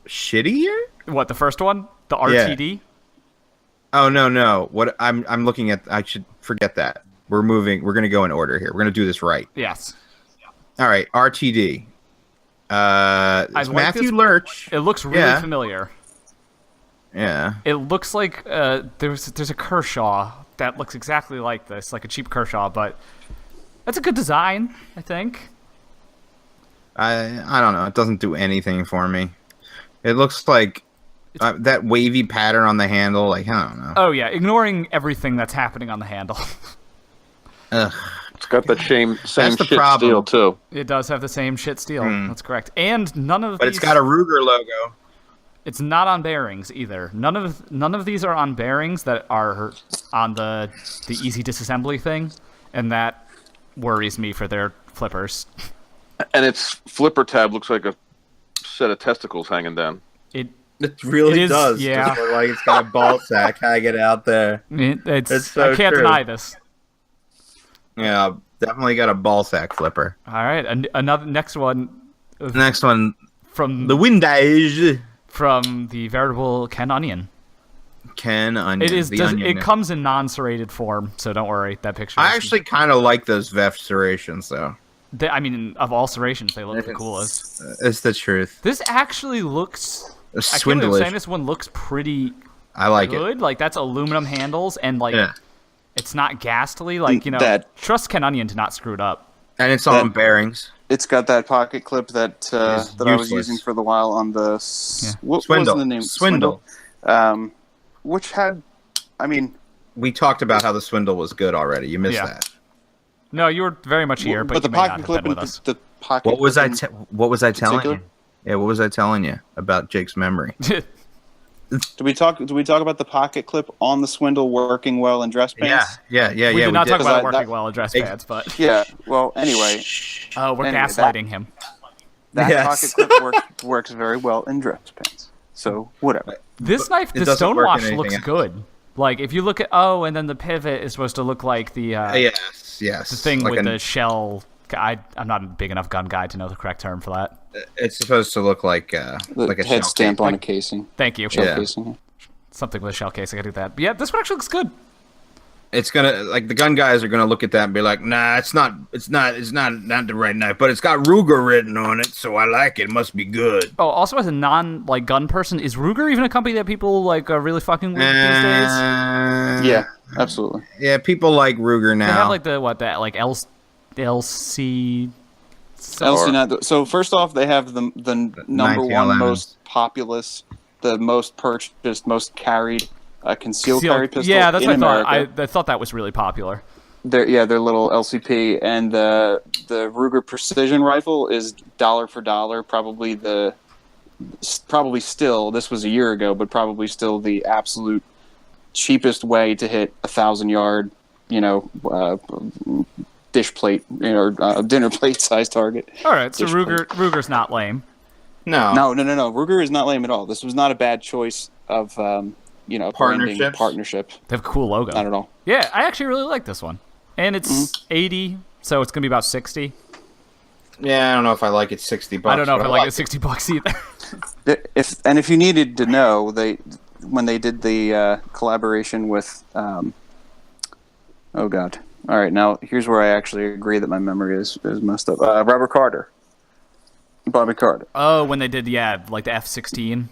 shittier. What, the first one? The RTD? Yeah. Oh no. What I'm looking at, I should forget that. We're gonna go in order here. We're gonna do this right. Yes. All right, RTD. It's Matthew Lurch. It looks really familiar. Yeah. It looks like there's a Kershaw that looks exactly like this, like a cheap Kershaw, but that's a good design, I think. I don't know. It doesn't do anything for me. It looks like that wavy pattern on the handle. Like, I don't know. Oh yeah, ignoring everything that's happening on the handle. Ugh. It's got the same the shit problem. steel too. It does have the same shit steel. That's correct. And none of But these, it's got a Ruger logo. It's not on bearings either. None of these are on bearings that are on the easy disassembly thing, and that worries me for their flippers. And its flipper tab looks like a set of testicles hanging down. It really is, does. yeah. Just look like it's got a ball sack. How I get out there? It's so I can't true. deny this. Yeah, definitely got a ball sack flipper. All right, another next one Next one, from the Wingding. from the veritable Ken Onion. Ken Onion. It is. The onion. It comes in non-serrated form, so don't worry. That picture. I actually kind of like those VEF serrations, though. I mean, of all serrations, they look the coolest. It's the truth. This actually looks. I can't believe I'm Swindlish. saying this one looks pretty I like good. it. Like that's aluminum handles, and like Yeah. it's not ghastly. Like trust Ken Onion to not screw it up. And it's on bearings. It's got that pocket clip that I was useless. using for the while on the what Swindle. was the name? Swindle. Which had, I mean, We talked about how the Swindle was good already. You missed that. No, you were very much here, but the you may not pocket have clip been and with us. the pocket. What was clip I? in What was I telling particular? you? Yeah, what was I telling you about Jake's memory? Do we talk about the pocket clip on the Swindle working well in dress pants? Yeah. we did not talk about it working That- well in dress pants, but Yeah. Well, anyway, oh, we're Anyway, gaslighting him. that Yes. pocket clip works very well in dress pants. So whatever. This knife, it the doesn't work in stonewash anything looks else. good. Like if you look at and then the pivot is supposed to look like the Yes. the thing Like with the shell. I'm not a big enough gun guy to know the correct term for that. It's supposed to look like The a head shell stamp case. on a casing. Thank you. Shell Yeah. casing. Something with a shell case. I gotta do that. But yeah, this one actually looks good. It's gonna the gun guys are gonna look at that and be like, nah, it's not the right knife, but it's got Ruger written on it, so I like it. It must be good. Oh, also as a gun person, is Ruger even a company that people like are really fucking with these days? Yeah, absolutely. Yeah, people like Ruger now. They have like LC. So first off, they have the number 1911. one most populous, the most purchased, most carried concealed carry pistol. Yeah, that's in what I thought. America. I thought that was really popular. Their little LCP, and the Ruger Precision rifle is dollar for dollar, probably still. This was a year ago, but probably still the absolute cheapest way to hit 1,000-yard, dish plate or dinner plate size target. All right, so Dish plate. Ruger's not lame. No. No. Ruger is not lame at all. This was not a bad choice of branding partnership. They have a cool logo. Not at all. Yeah, I actually really like this one. And it's 80, so it's gonna be about 60. Yeah, I don't know if I like it $60. I don't know if but I like it $60 either. If you needed to know, when they did the collaboration with oh god. All right, now here's where I actually agree that my memory is messed up. Robert Carter. Bobby Carter. Oh, when they did like the F-16.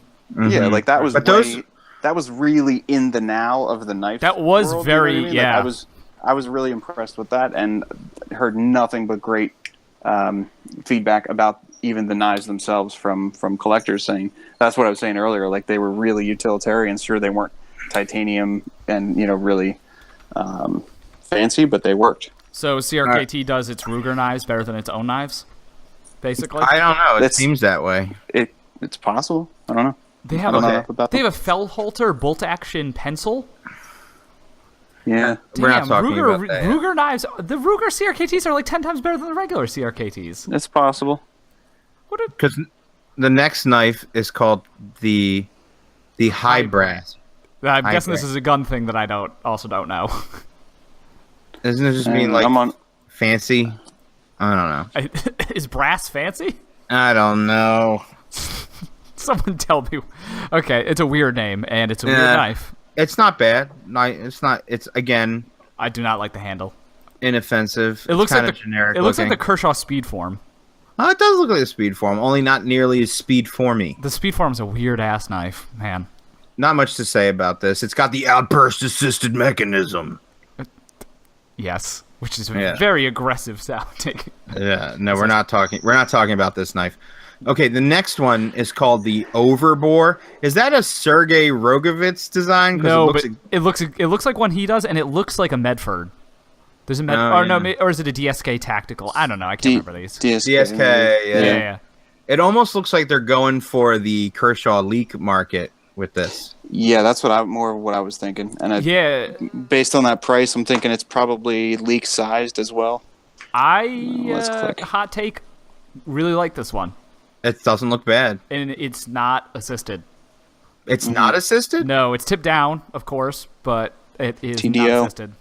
Yeah, like that was But those- that was really in the now of the knife. That was world, very you know what I mean? Like, yeah. I was really impressed with that and heard nothing but great feedback about even the knives themselves from collectors saying that's what I was saying earlier. Like they were really utilitarian. Sure, they weren't titanium and really fancy, but they worked. So CRKT does its Ruger knives better than its own knives, basically. I don't know. It seems that way. It's possible. I don't know. They have a Feldholter bolt action pencil. Yeah, we're not talking about that. Ruger knives. The Ruger CRKTs are like 10 times better than the regular CRKTs. It's possible. Because the next knife is called the high brass. I'm guessing this is a gun thing that I don't know. Doesn't it just mean fancy? I don't know. Is brass fancy? I don't know. Someone tell me. Okay, it's a weird name and it's a weird knife. It's not bad. It's not. It's again. I do not like the handle. Inoffensive. It looks like generic. It looks like the Kershaw Speedform. Oh, it does look like a Speedform, only not nearly as Speedformy. The Speedform's a weird ass knife, man. Not much to say about this. It's got the outburst assisted mechanism. Yes, which is very aggressive sounding. Yeah, no, we're not talking about this knife. Okay, the next one is called the Overbore. Is that a Sergei Rogovitz design? No, it looks like one he does, and it looks like a Medford. There's a Medford, or is it a DSK Tactical? I don't know. I can't remember these. DSK, yeah. It almost looks like they're going for the Kershaw leak market with this. Yeah, that's what I was thinking. And based on that price, I'm thinking it's probably leak sized as well. Hot take, really like this one. It doesn't look bad. And it's not assisted. It's not assisted? No, it's tipped down, of course, but it is TDO. not assisted.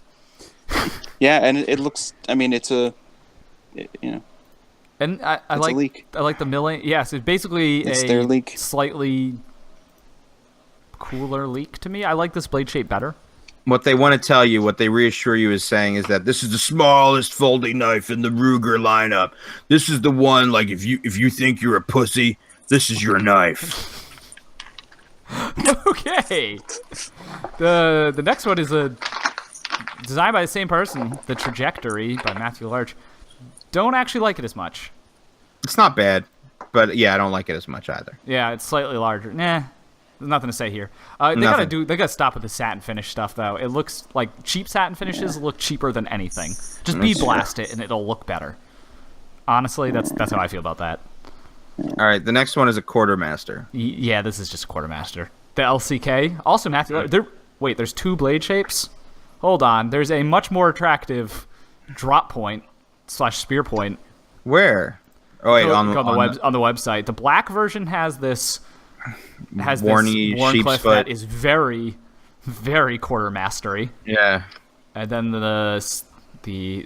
Yeah, and it looks, it's a, And I like a leak. I like the milling. Yes, it's basically their leak. Slightly cooler leak to me. I like this blade shape better. What they want to tell you, what they reassure you is saying is that this is the smallest folding knife in the Ruger lineup. This is the one, like, if you think you're a pussy, this is your knife. Okay. The next one is designed by the same person, The Trajectory by Matthew Larch. Don't actually like it as much. It's not bad, but yeah, I don't like it as much either. Yeah, it's slightly larger. Nah. There's nothing to say here. They gotta stop with the satin finish stuff though. It looks like cheap satin finishes look cheaper than anything. Just bead blast it and it'll look better. Honestly, that's how I feel about that. All right, the next one is a Quartermaster. Yeah, this is just a Quartermaster. The LCK, also Matthew. There's two blade shapes. Hold on, there's a much more attractive drop point / spear point. Where? Oh wait, on the website. The black version has this. Warny Warncliffe sheepsfoot that is very, very Quartermastery. Yeah. And then the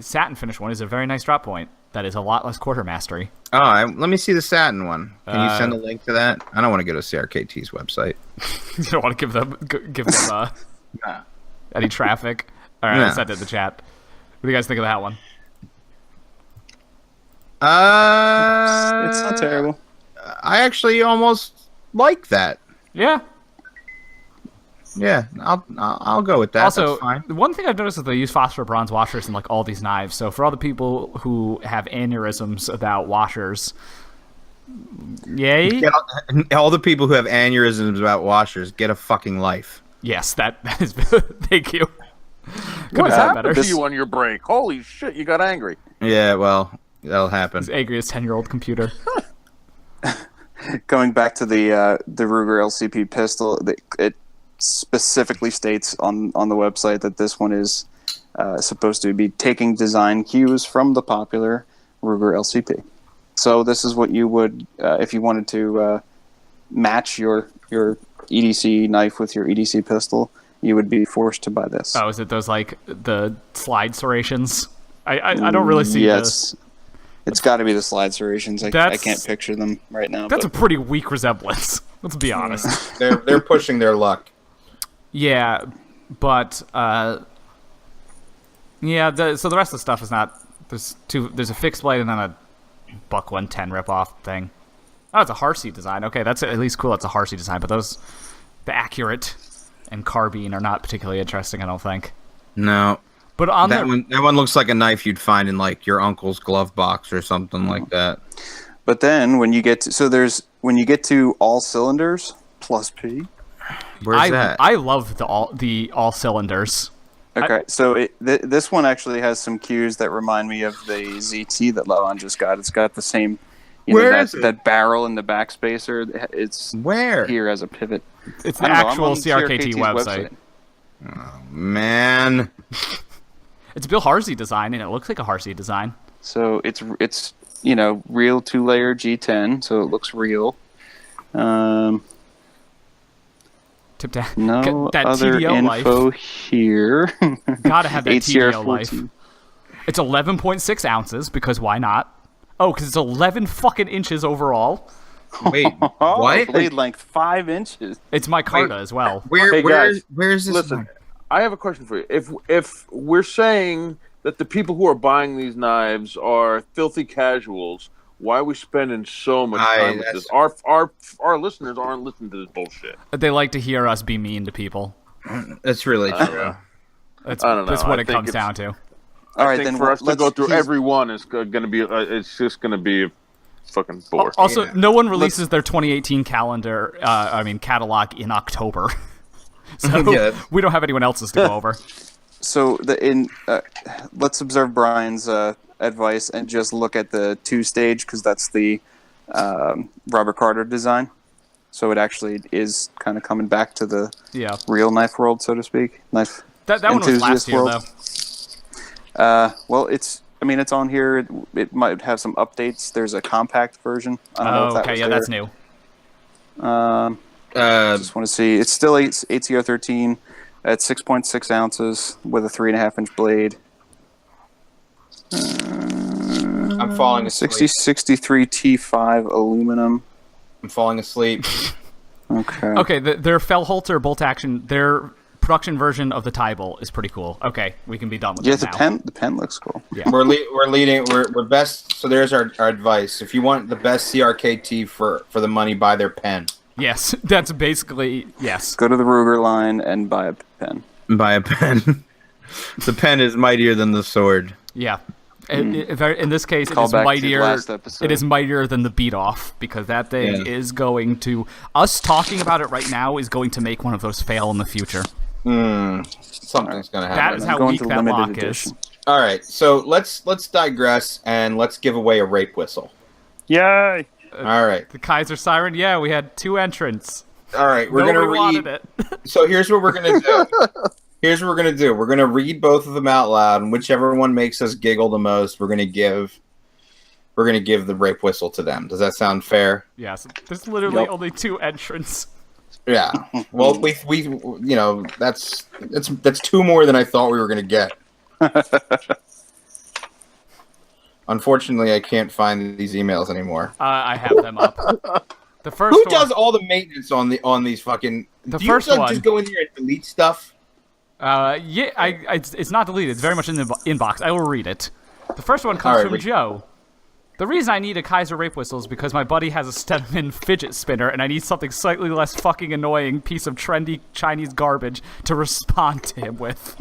satin finish one is a very nice drop point that is a lot less Quartermastery. Oh, let me see the satin one. Can you send a link to that? I don't want to go to CRKT's website. You don't want to give them any traffic. All right, I sent it in the chat. What do you guys think of that one? It's not terrible. I actually almost like that. Yeah. Yeah, I'll go with that. Also, that's fine. One thing I've noticed is they use phosphor bronze washers in like all these knives. So for all the people who have aneurysms about washers, yay! All the people who have aneurysms about washers, get a fucking life. Yes, that is. Thank you. What happened to you on your break? Holy shit, you got angry. Yeah, well, that'll happen. He's angry as 10-year-old computer. Going back to the Ruger LCP pistol, it specifically states on the website that this one is supposed to be taking design cues from the popular Ruger LCP. So this is what you would, if you wanted to match your EDC knife with your EDC pistol, you would be forced to buy this. Oh, is it those like the slide serrations? I don't really see this. It's got to be the slide serrations. I can't picture them right now. That's a pretty weak resemblance. Let's be honest. They're pushing their luck. Yeah, but so the rest of the stuff is not. There's a fixed blade and then a Buck 110 ripoff thing. Oh, it's a Harsey design. Okay, that's at least cool. It's a Harsey design, but the Accurate and Carbine are not particularly interesting. I don't think. No. But on that one looks like a knife you'd find in like your uncle's glove box or something like that. But then when you get to all cylinders plus P. Where's that? I love the all cylinders. Okay, so this one actually has some cues that remind me of the ZT that Levon just got. It's got the same, that barrel in the backspacer. It's where here as a pivot. It's the actual CRKT website. Oh man, it's Bill Harsey design, and it looks like a Harsey design. So it's real 2-layer G10, so it looks real. Tip down. No that other TDO info life. Here. Gotta have that TDO 8CR14. life. It's 11.6 ounces because why not? Oh, because it's 11 fucking inches overall. wait, what? Blade length 5 inches. It's micarta as well. Hey, guys, where's this? Listen, I have a question for you. If we're saying that the people who are buying these knives are filthy casuals, why are we spending so much time with this? Our listeners aren't listening to this bullshit. They like to hear us be mean to people. That's really true. That's I don't know. what I it think comes down to. All right, I think then for us to go through he's- every one is going to be. It's just going to be a fucking bore. Also, Yeah. no one releases their 2018 catalog in October. So Yeah. we don't have anyone else's to go over. So let's observe Brian's advice and just look at the 2-stage because that's the Robert Carter design. So it actually is kind of coming back to the real knife world, so to speak. Knife. That one was last year, world. though. Well, it's on here. It might have some updates. There's a compact version. I don't know if that was there. That's new. Just want to see. It's still 8CR13 at 6.6 ounces with a 3.5-inch blade. I'm falling asleep. 6063 T5 aluminum. I'm falling asleep. Okay. Okay, their Fellholter bolt action, their production version of the tie bolt is pretty cool. Okay, we can be done with it now. The pen looks cool. Yeah. We're leading. We're best. So there's our advice. If you want the best CRKT for the money, buy their pen. Yes, that's basically yes. Go to the Ruger line and buy a pen. Buy a pen. The pen is mightier than the sword. Yeah. In this case, Call it is back to mightier. last episode. It is mightier than the beat off because that thing is going to. Us talking about it right now is going to make one of those fail in the future. Something's gonna happen. That is how weak that lock is. All right, so let's digress and let's give away a rape whistle. Yay! All right. The Kaiser Siren. Yeah, we had 2 entrants. All right, we're Nobody gonna wanted read. it. So here's what we're gonna do. We're gonna read both of them out loud, and whichever one makes us giggle the most, we're gonna give the rape whistle to them. Does that sound fair? Yes. There's literally only 2 entrants. Yeah. Well, we that's 2 more than I thought we were gonna get. Unfortunately, I can't find these emails anymore. I have them up. The first Who one, does all the maintenance on these fucking? The do first you one- just go in here and delete stuff? it's not deleted. It's very much in the inbox. I will read it. The first one comes All right, from Joe. The reason I need a Kaiser rape whistle is because my buddy has a Stedman fidget spinner, and I need something slightly less fucking annoying piece of trendy Chinese garbage to respond to him with.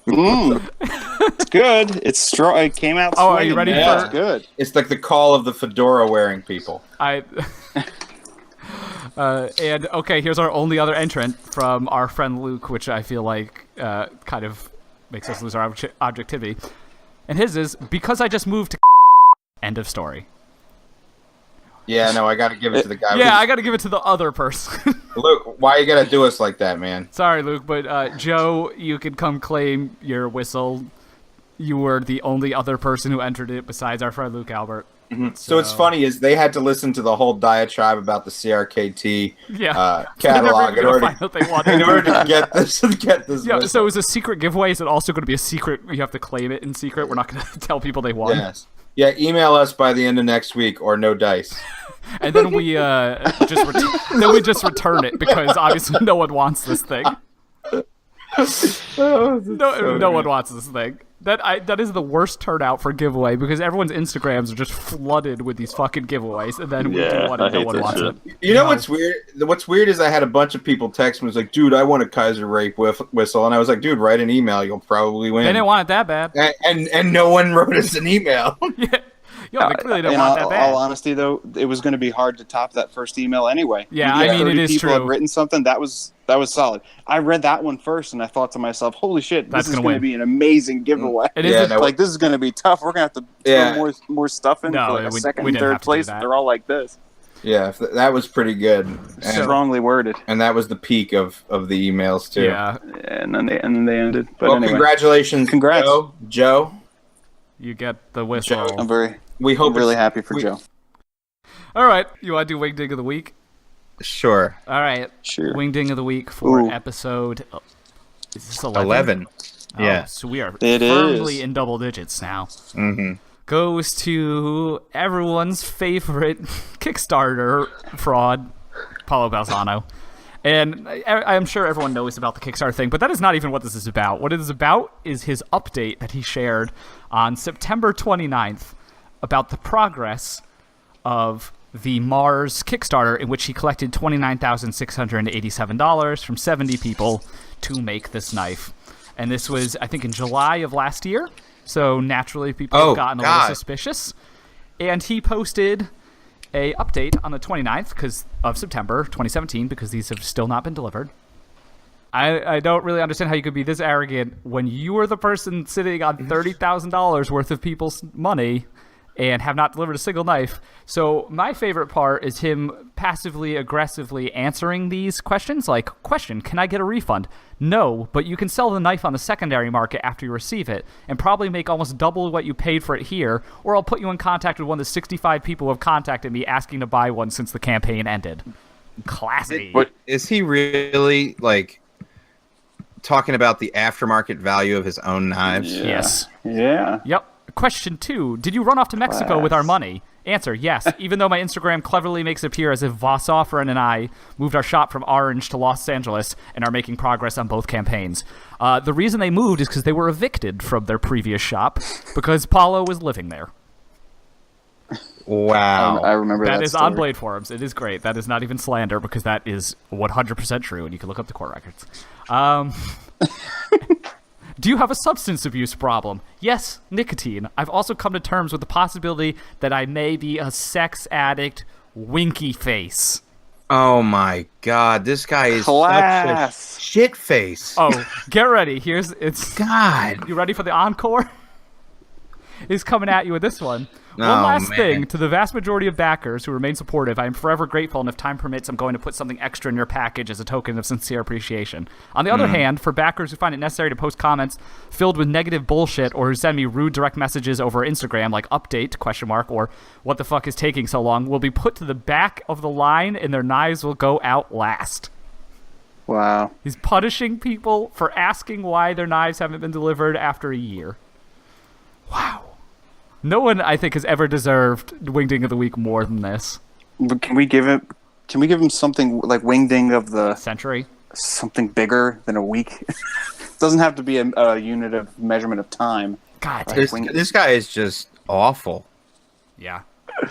It's good. It's strong. It came out. Oh, are you ready man. for- It's good. It's like the call of the fedora wearing people. And okay, here's our only other entrant from our friend Luke, which I feel like kind of makes us lose our objectivity. And his is, because I just moved to end of story. Yeah, no, I got to give it to the guy. Yeah, I got to give it to the other person. Luke, why you got to do us like that, man? Sorry, Luke, but Joe, you could come claim your whistle. You were the only other person who entered it besides our friend Luke Albert. So it's funny is they had to listen to the whole diatribe about the CRKT catalog in order to get this. Yeah, whistle. so it was a secret giveaway. Is it also going to be a secret? You have to claim it in secret. We're not going to tell people they won. Yes. Yeah, email us by the end of next week or no dice. And then we just return it because obviously no one wants this thing. No one wants this thing. That is the worst turnout for giveaway because everyone's Instagrams are just flooded with these fucking giveaways, and then we do one and no one wants it. You know what's weird? What's weird is I had a bunch of people text me, was like, "Dude, I want a Kaiser rape whistle," and I was like, "Dude, write an email. You'll probably win." They didn't want it that bad, and no one wrote us an email. Yeah. Yo, they clearly didn't want that bad. All honesty, though, it was going to be hard to top that first email anyway. Yeah, I mean, it is people true. Had written something that was solid. I read that one first, and I thought to myself, "Holy shit, this is going to be an amazing giveaway." It is like this is going to be tough. We're going to have to throw more stuff in for like a second and third place. They're all like this. Yeah, that was pretty good. Strongly worded, and that was the peak of the emails too. Yeah, and then they ended. But anyway, congratulations, Joe. You get the whistle. I'm really happy for Joe. All right, you want to do Wingding of the Week? Sure. All right. Sure. Wingding of the Week for episode. Is this 11? Oh, yeah. So we are firmly in double digits now. Mm-hmm. Goes to everyone's favorite Kickstarter fraud, Paulo Balzano. And I'm sure everyone knows about the Kickstarter thing, but that is not even what this is about. What it is about is his update that he shared on September 29th about the progress of the Mars Kickstarter, in which he collected $29,687 from 70 people to make this knife. And this was, I think, in July of last year, so naturally people have gotten a little suspicious. And he posted a update on the 29th of September 2017, because these have still not been delivered. I don't really understand how you could be this arrogant when you are the person sitting on $30,000 worth of people's money and have not delivered a single knife. So my favorite part is him passively aggressively answering these questions. Like, question, can I get a refund? No, but you can sell the knife on the secondary market after you receive it and probably make almost double what you paid for it here, or I'll put you in contact with one of the 65 people who have contacted me asking to buy one since the campaign ended. Classy. But is he really, like, talking about the aftermarket value of his own knives? Yeah. Yes. Yeah. Yep. Question 2. Did you run off to Mexico with our money? Answer, yes. Even though my Instagram cleverly makes it appear as if Vossoffer and I moved our shop from Orange to Los Angeles and are making progress on both campaigns. The reason they moved is because they were evicted from their previous shop because Paulo was living there. Wow. I remember that. That is story. on Blade Forums. It is great. That is not even slander because that is 100% true, and you can look up the court records. Do you have a substance abuse problem? Yes, nicotine. I've also come to terms with the possibility that I may be a sex addict, winky face. Oh my god, this guy is Class. such a shit face. Oh, get ready. God. You ready for the encore? He's coming at you with this one. One Oh, last man. thing, to the vast majority of backers who remain supportive, I am forever grateful, and if time permits, I'm going to put something extra in your package as a token of sincere appreciation. On the other hand, for backers who find it necessary to post comments filled with negative bullshit or who send me rude direct messages over Instagram like update, ? Or what the fuck is taking so long, will be put to the back of the line and their knives will go out last. Wow. He's punishing people for asking why their knives haven't been delivered after a year. Wow. No one, I think, has ever deserved Wingding of the Week more than this. But can we give him something like Wingding of the Century? Something bigger than a week? Doesn't have to be a unit of measurement of time. God, This guy is just awful. yeah.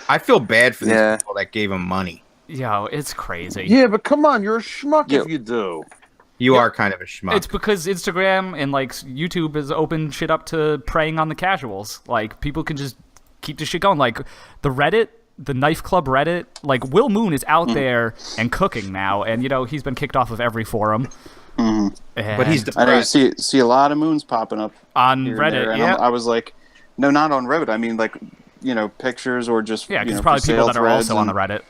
I feel bad for these people that gave him money. Yo, it's crazy. Yeah, but come on, you're a schmuck if you do. You are kind of a schmuck. It's because Instagram and like YouTube has opened shit up to preying on the casuals. Like, people can just keep this shit going. Like, the Reddit, the Knife Club Reddit, like, Will Moon is out there and cooking now, and, you know, he's been kicked off of every forum. But he's I know, depressed. see a lot of moons popping up on here and Reddit, there, and yeah. I was like, no, not on Reddit. I mean, like, you know, pictures or just Yeah, because probably people that are also on the Reddit.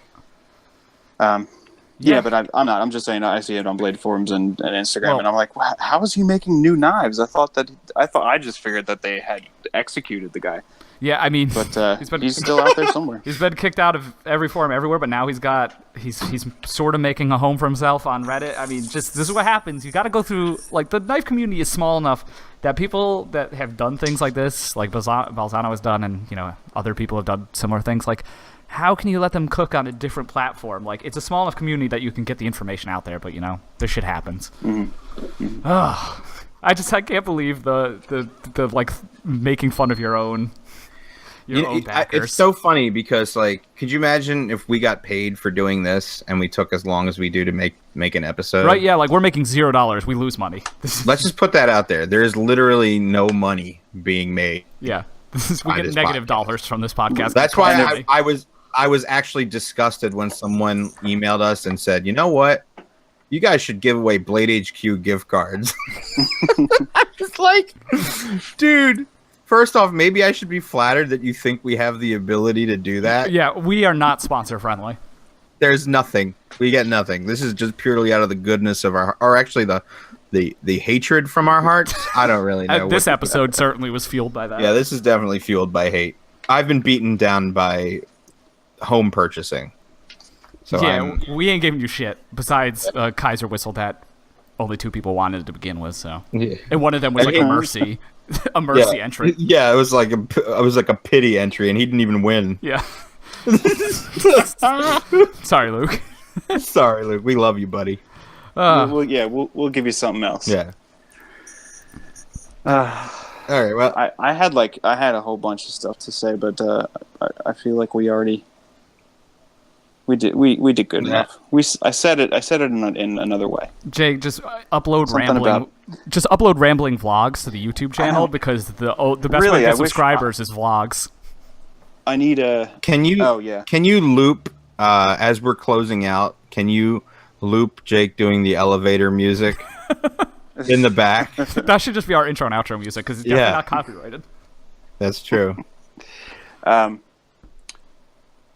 Yeah, but I'm not. I'm just saying I see it on Blade Forums and Instagram, and I'm like, how is he making new knives? I just figured that they had executed the guy. Yeah, I mean, But he's still out there somewhere. He's been kicked out of every forum everywhere, but now he's sort of making a home for himself on Reddit. I mean, just this is what happens. You got to go through, like, the knife community is small enough that people that have done things like this, like Balzano has done, and, you know, other people have done similar things, like, how can you let them cook on a different platform? Like, it's a small enough community that you can get the information out there, but, you know, this shit happens. Ugh. I can't believe the like making fun of your own backers. It's so funny because like, could you imagine if we got paid for doing this and we took as long as we do to make an episode? Right? Yeah, like we're making $0. We lose money. Let's just put that out there. There is literally no money being made. Yeah, we get negative dollars from this podcast. That's why I was actually disgusted when someone emailed us and said, "You know what? You guys should give away Blade HQ gift cards." It's like, dude. First off, maybe I should be flattered that you think we have the ability to do that. Yeah, we are not sponsor friendly. There's nothing. We get nothing. This is just purely out of the goodness of our, or actually the hatred from our hearts. I don't really know. This episode certainly was fueled by that. Yeah, this is definitely fueled by hate. I've been beaten down by home purchasing. So we ain't giving you shit. Besides, Kaiser whistled that only 2 people wanted it to begin with. So, and one of them was like a mercy. A mercy entry. Yeah, it was like a pity entry, and he didn't even win. Yeah. Sorry, Luke. Sorry, Luke. We love you, buddy. We'll give you something else. Yeah. All right. Well, I had a whole bunch of stuff to say, but I feel like we did good enough. I said it in another way. Jay, just upload rambling vlogs to the YouTube channel because the best way to get subscribers is vlogs. I need a. Can you loop as we're closing out? Can you loop Jake doing the elevator music in the back? That should just be our intro and outro music because it's definitely not copyrighted. That's true.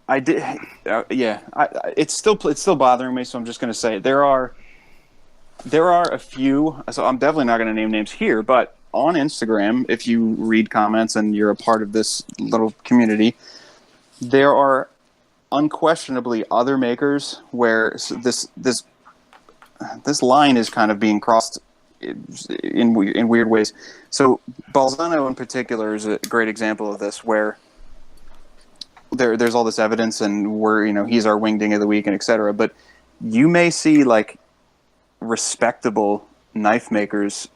I did, it's still bothering me. So I'm just going to say there are a few. So I'm definitely not going to name names here, but on Instagram, if you read comments and you're a part of this little community, there are unquestionably other makers where this line is kind of being crossed in weird ways. So Balzano in particular is a great example of this, where there's all this evidence and he's our Wingding of the week and etc. But you may see like respectable knife makers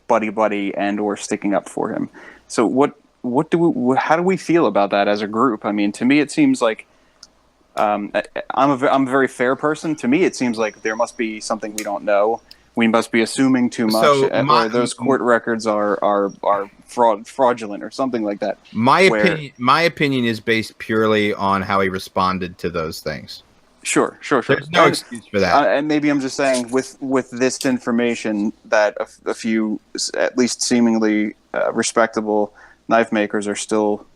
buddy and or sticking up for him. So how do we feel about that as a group? I mean, to me it seems like I'm a very fair person. To me it seems like there must be something we don't know. We must be assuming too much, or those court records are fraudulent or something like that. My opinion is based purely on how he responded to those things. Sure. There's no excuse for that. And maybe I'm just saying with this information that a few, at least seemingly respectable knife makers are still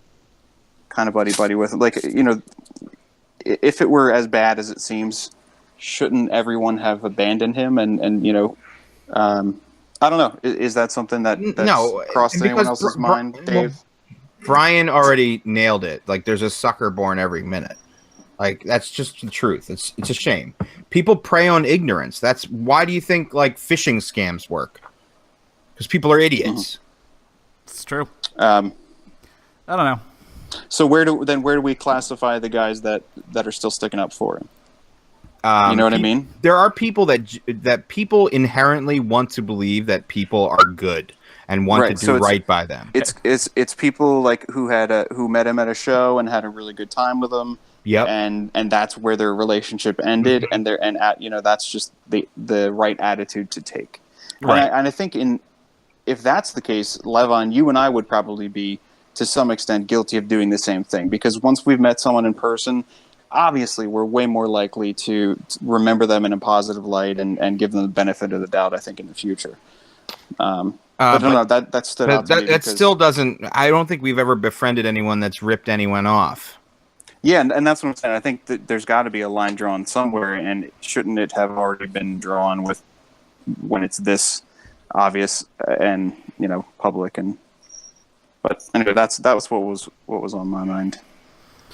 kind of buddy with it. Like, if it were as bad as it seems, shouldn't everyone have abandoned him? And I don't know. Is that something that's crossed anyone else's mind, Dave? Brian already nailed it. Like, there's a sucker born every minute. Like, that's just the truth. It's a shame. People prey on ignorance. That's why do you think like phishing scams work? Because people are idiots. Mm-hmm. It's true. I don't know. So where do we classify the guys that are still sticking up for him? You know what I mean? There are people that people inherently want to believe that people are good and want to do right by them. It's people like who met him at a show and had a really good time with him. Yep. And that's where their relationship ended, and that's just the right attitude to take. Right. And I think if that's the case, Levon, you and I would probably be to some extent guilty of doing the same thing, because once we've met someone in person, obviously we're way more likely to remember them in a positive light and give them the benefit of the doubt, I think, in the future. But no, that stood out to me. That still doesn't. I don't think we've ever befriended anyone that's ripped anyone off. Yeah, and that's what I'm saying. I think that there's got to be a line drawn somewhere, and shouldn't it have already been drawn when it's this obvious and public? But anyway, that was what was on my mind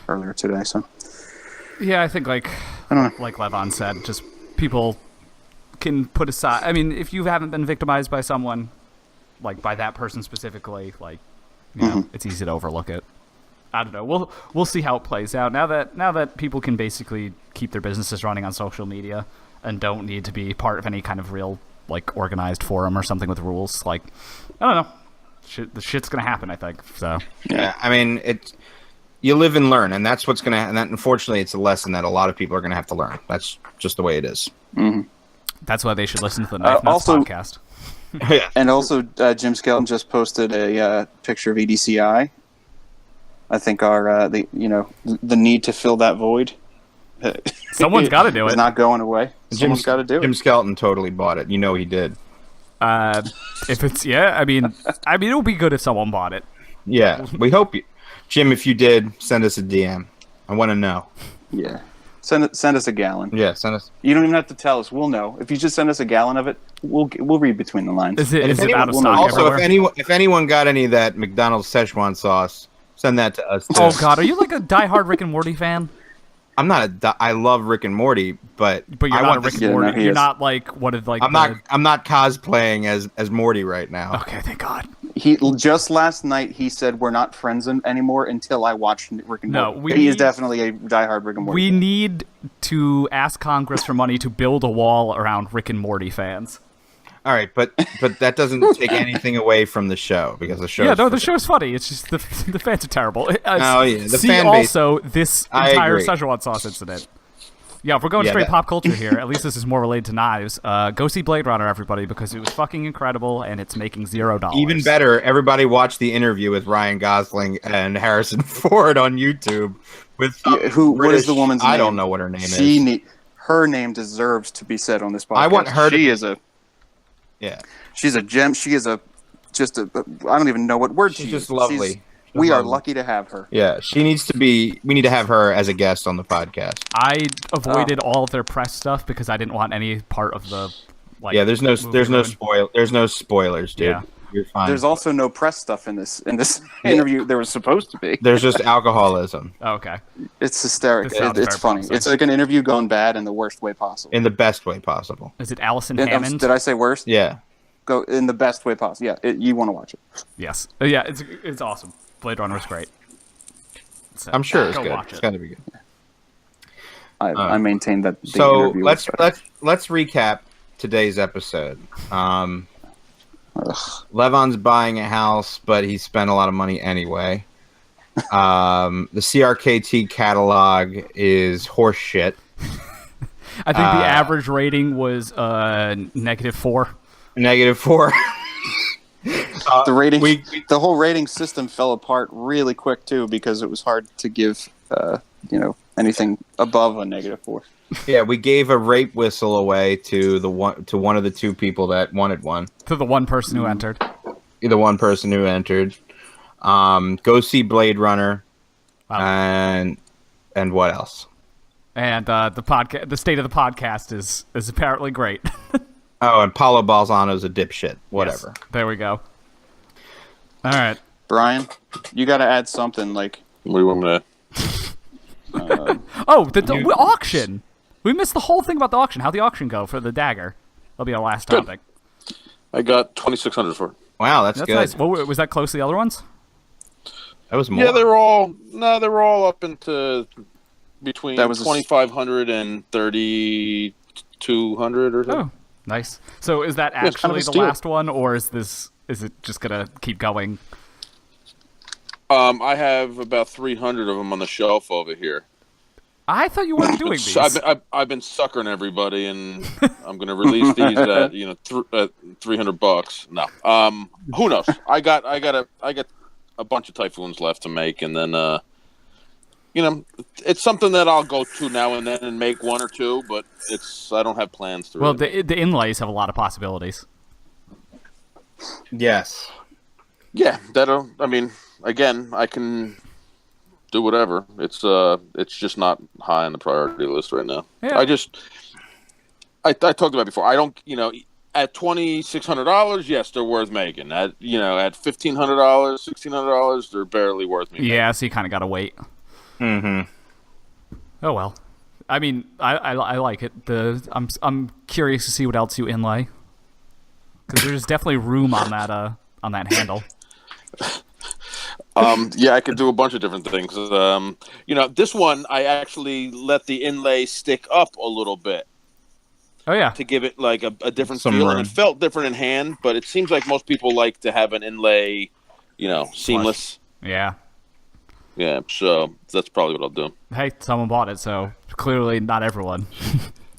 earlier today. So yeah, I think like Levon said, just people can put aside. I mean, if you haven't been victimized by someone, like by that person specifically, like it's easy to overlook it. I don't know. We'll see how it plays out. Now that people can basically keep their businesses running on social media and don't need to be part of any kind of real like organized forum or something with rules. Like, I don't know. The shit's gonna happen, I think. So yeah, I mean, you live and learn, and that's what's gonna. And that, unfortunately, it's a lesson that a lot of people are gonna have to learn. That's just the way it is. Mm-hmm. That's why they should listen to the Knife Nuts podcast. Yeah. And also, Jim Skelton just posted a picture of EDCI. I think the need to fill that void. Someone's got to do it. It's not going away. Someone's got to do it. Jim Skelton totally bought it. You know he did. If it's I mean, it would be good if someone bought it. Yeah, we hope you, Jim. If you did, send us a DM. I want to know. Yeah. Send us a gallon. Yeah, send us. You don't even have to tell us. We'll know. If you just send us a gallon of it, we'll read between the lines. Is it out of stock Also, everywhere? if anyone got any of that McDonald's Szechuan sauce, send that to us too. Oh God, are you like a diehard Rick and Morty fan? I'm not I love Rick and Morty, but you're not a Rick and Morty. No, you're not like one of like. I'm not cosplaying as Morty right now. Okay, thank God. He just last night he said we're not friends anymore until I watched Rick and Morty. He is definitely a diehard Rick and Morty. We fan. need to ask Congress for money to build a wall around Rick and Morty fans. All right, but that doesn't take anything away from the show because the show. Yeah, no, the show's funny. It's just the fans are terrible. The see fan base. Also this I entire agree. Szechuan sauce incident. Yeah, if we're going straight pop culture here, at least this is more related to knives. Go see Blade Runner, everybody, because it was fucking incredible and it's making $0. Even better, everybody watch the interview with Ryan Gosling and Harrison Ford on YouTube. With what is the woman's name? I don't know what her name is. Her name deserves to be said on this podcast. I want her. Yeah, she's a gem. She is I don't even know what word she's she just is. lovely. We are lucky to have her. Yeah, she needs to be. We need to have her as a guest on the podcast. I avoided all of their press stuff because I didn't want any part of the. Yeah, there's no spoilers, dude. Yeah. You're fine. There's also no press stuff in this interview. There was supposed to be. There's just alcoholism. Oh, okay. It's hysterical. It's funny. promising. It's like an interview gone bad in the worst way possible. In the best way possible. Is it Allison Hammond? Did I say worst? Yeah. Go in the best way possible. Yeah, you want to watch it. Yes. Yeah, it's awesome. Blade Runner was great. So, I'm sure it's go good. watch It's it. got to be good. I maintain that. The So interview let's was let's recap today's episode. Levon's buying a house, but he spent a lot of money anyway. The CRKT catalog is horse shit. I think the average rating was -4. -4. The rating, the whole rating system fell apart really quick too because it was hard to give, anything above a -4. Yeah, we gave a rape whistle away to one of the two people that wanted one. To the one person who entered. The one person who entered. Go see Blade Runner. Wow. And what else? And the state of the podcast is apparently great. Oh, and Paulo Balzano's a dipshit. Whatever. Yes, there we go. All right. Brian, you got to add something like. What do you want me to? The auction. We missed the whole thing about the auction. How'd the auction go for the Dagger? That'll be our last topic. I got 2,600 for it. Wow, that's good. Nice. What, was that close to the other ones? That was more. Yeah, they were all up into between That was 2,500 and 3,200 or something. Oh, nice. So is that it's kind actually of a the steal. last one, or is it just gonna keep going? I have about 300 of them on the shelf over here. I thought you weren't doing these. I've been suckering everybody, and I'm going to release these at $300. No, who knows? I got a bunch of Typhoons left to make, and then it's something that I'll go to now and then and make one or two, but I don't have plans to. Well, really the inlays have a lot of possibilities. Yes. Yeah, again, I can do whatever. It's just not high on the priority list right now. Yeah. I talked about it before. I don't, at $2,600, yes, they're worth making. At $1,500, $1,600, they're barely worth me. Yeah, so you kind of got to wait. Mm-hmm. Oh well. I mean, I like it. I'm curious to see what else you inlay, because there's definitely room on that handle. Yeah, I could do a bunch of different things. This one I actually let the inlay stick up a little bit. Oh yeah. To give it like a different Some feel, room. and it felt different in hand. But it seems like most people like to have an inlay, seamless. Yeah. Yeah, so that's probably what I'll do. Hey, someone bought it, so clearly not everyone.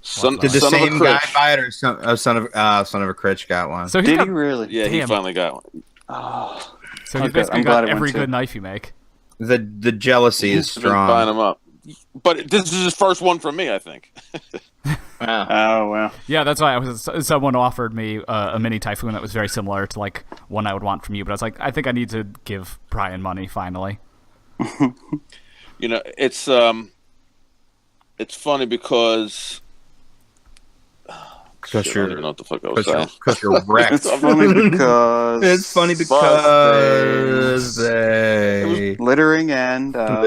Did the same guy buy it, or son of a Critch got one? So did he really? Yeah, he finally got one. Oh, so he's basically got every good knife you make. The jealousy is strong. Buying them up, but this is his first one from me, I think. Wow. Oh well. Yeah, that's why someone offered me a mini Typhoon that was very similar to like one I would want from you, but I was like, I think I need to give Brian money finally. It's funny because I don't even know what the fuck I was saying. Because you're wrecked. It's funny because it's funny because it was littering and yeah,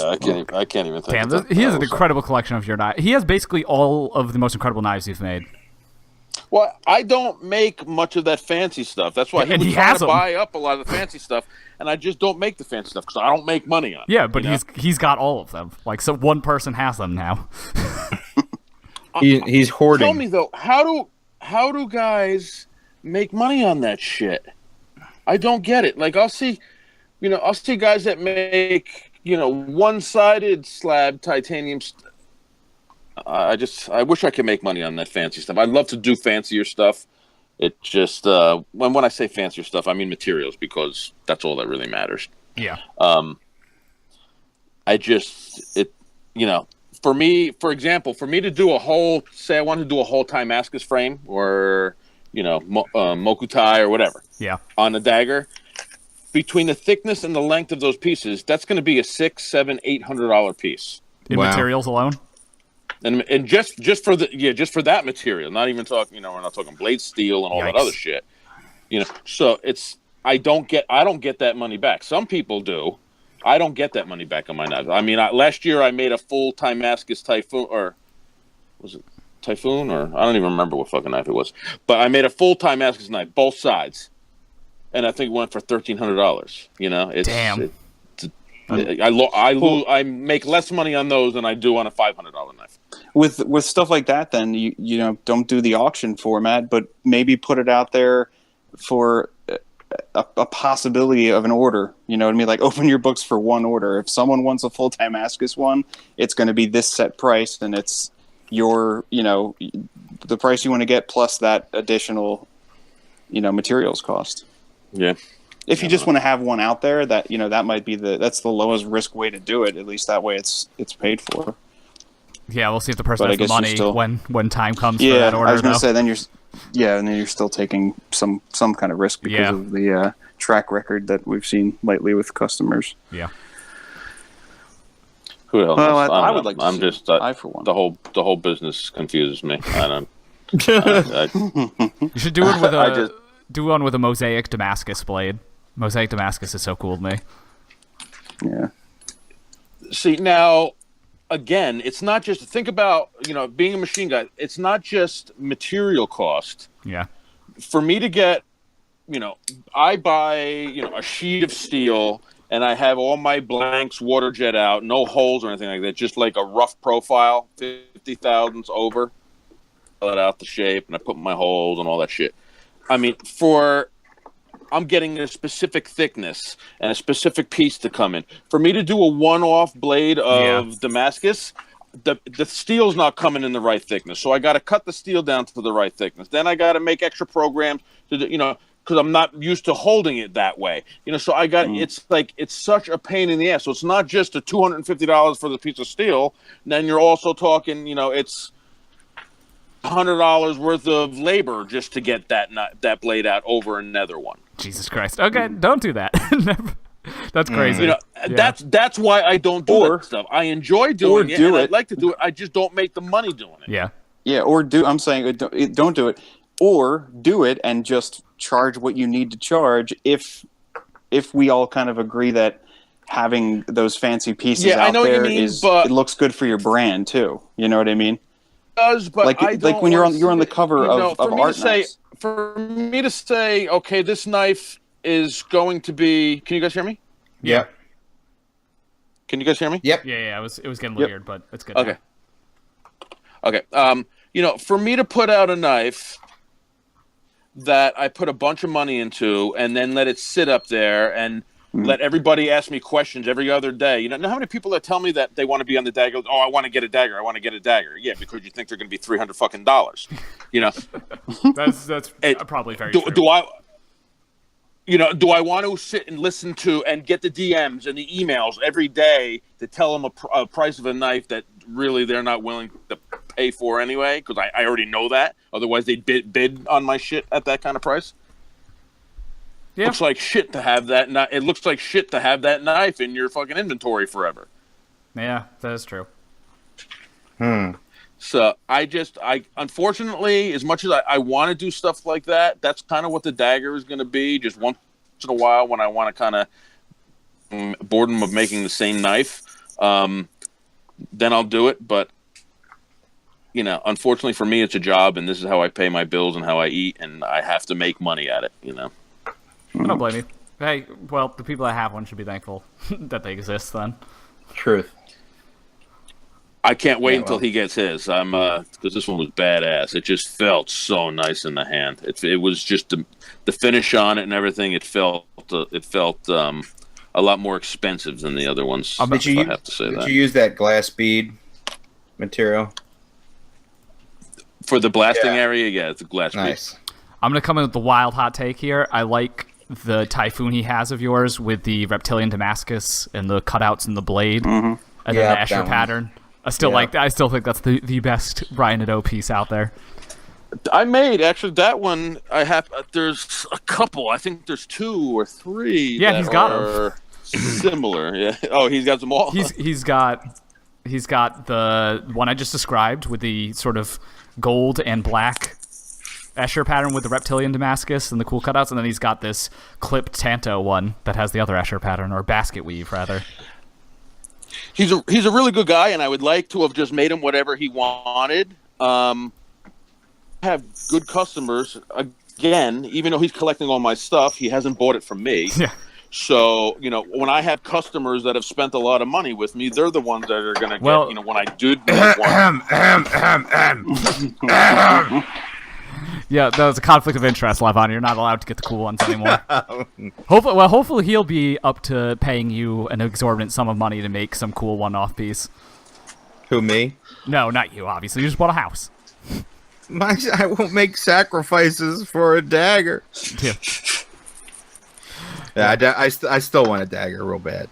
I can't even think. Damn, he has an incredible collection of your knives. He has basically all of the most incredible knives you've made. Well, I don't make much of that fancy stuff. That's why he has to buy up a lot of the fancy stuff, and I just don't make the fancy stuff because I don't make money on it. Yeah, but he's got all of them. Like, so one person has them now. He's hoarding. Tell me though, how do guys make money on that shit? I don't get it. Like I'll see guys that make one-sided slab titanium. I wish I could make money on that fancy stuff. I'd love to do fancier stuff. It just when I say fancier stuff, I mean materials because that's all that really matters. Yeah. For me, for example, for me to do I wanted to do a whole Timascus frame or Mokutai or whatever. Yeah. On a Dagger, between the thickness and the length of those pieces, that's going to be a $600, $700, $800 piece in materials alone. And just for that material, not even talking, we're not talking blade steel and all that other shit. So I don't get that money back. Some people do. I don't get that money back on my knives. I mean, last year I made a full Timascus Typhoon, or was it Typhoon, or I don't even remember what fucking knife it was. But I made a full Timascus knife, both sides, and I think it went for $1,300. Damn. I make less money on those than I do on a $500 knife. With stuff like that, then you don't do the auction format, but maybe put it out there for a possibility of an order. You know what I mean? Like open your books for one order. If someone wants a full Timascus one, it's going to be this set price, and it's your the price you want to get plus that additional materials cost. Yeah. If you just want to have one out there, that that might be that's the lowest risk way to do it. At least that way it's paid for. Yeah, we'll see if the person has the money when time comes for that order. I was going to say then you're still taking some kind of risk because of the track record that we've seen lately with customers. Yeah. Who else? Well, I would like to I'm see just I for one. the whole business confuses me. I don't. You should do it do one with a mosaic Damascus blade. Mosaic Damascus is so cool to me. Yeah. See, now, again, it's not just... Think about, being a machine guy. It's not just material cost. Yeah. For me to get, I buy, a sheet of steel, and I have all my blanks water jet out, no holes or anything like that, just like a rough profile, 50 thousandths over. Fill it out the shape, and I put my holes and all that shit. I mean, I'm getting a specific thickness and a specific piece to come in. For me to do a one-off blade of Damascus, the steel's not coming in the right thickness. So I got to cut the steel down to the right thickness. Then I got to make extra programs to because I'm not used to holding it that way. So I got it's such a pain in the ass. So it's not just a $250 for the piece of steel. And then you're also talking, it's $100 worth of labor just to get that blade out over another one. Jesus Christ. Okay, don't do that. That's crazy. That's why I don't do that stuff. I enjoy doing it, and I'd like to do it. I just don't make the money doing it. Yeah. Yeah, I'm saying don't do it. Or do it and just charge what you need to charge if we all kind of agree that having those fancy pieces out there it looks good for your brand too. You know what I mean? But like when you're on the cover of Art Knives. For me to say, okay, this knife is going to be. Can you guys hear me? Yep. Can you guys hear me? Yep. Yeah. It was getting weird, but it's good. Okay. Okay. For me to put out a knife that I put a bunch of money into and then let it sit up there and let everybody ask me questions every other day. Know how many people that tell me that they want to be on the Dagger? Oh, I want to get a Dagger. I want to get a Dagger. Yeah, because you think they're going to be $300 fucking dollars. That's probably very true. Do I want to sit and listen to and get the DMs and the emails every day to tell them a price of a knife that really they're not willing to pay for anyway? Because I already know that. Otherwise, they'd bid on my shit at that kind of price. Yeah. Looks like shit to have that. It looks like shit to have that knife in your fucking inventory forever. Yeah, that is true. So I unfortunately, as much as I want to do stuff like that, that's kind of what the Dagger is going to be. Just once in a while when I want to kind of boredom of making the same knife, then I'll do it. But unfortunately for me, it's a job, and this is how I pay my bills and how I eat, and I have to make money at it. I don't blame you. Hey, well, the people that have one should be thankful that they exist then. Truth. I can't wait until he gets his. Because this one was badass. It just felt so nice in the hand. It was just the finish on it and everything. It felt a lot more expensive than the other ones. I have to say that. Did you use that glass bead material for the blasting area? Yeah, it's a glass bead. Nice. I'm gonna come in with the wild hot take here. I like the Typhoon he has of yours with the reptilian Damascus and the cutouts in the blade, and then the Escher pattern. I still think that's the best Brian Nadeau piece out there. I made actually that one. I have. There's a couple. I think there's 2 or 3. Yeah, he's got them. Similar. Yeah. Oh, he's got them all. He's got the one I just described with the sort of gold and black Escher pattern with the reptilian Damascus and the cool cutouts, and then he's got this clipped Tanto one that has the other Escher pattern, or basket weave rather. He's a really good guy, and I would like to have just made him whatever he wanted. Have good customers. Again, even though he's collecting all my stuff, he hasn't bought it from me. Yeah. So, when I have customers that have spent a lot of money with me, they're the ones that are going to get, when I do one. Yeah, that was a conflict of interest, Levon. You're not allowed to get the cool ones anymore. Hopefully he'll be up to paying you an exorbitant sum of money to make some cool one-off piece. Who, me? No, not you, obviously. You just bought a house. I won't make sacrifices for a Dagger. Yeah, I still want a Dagger real bad.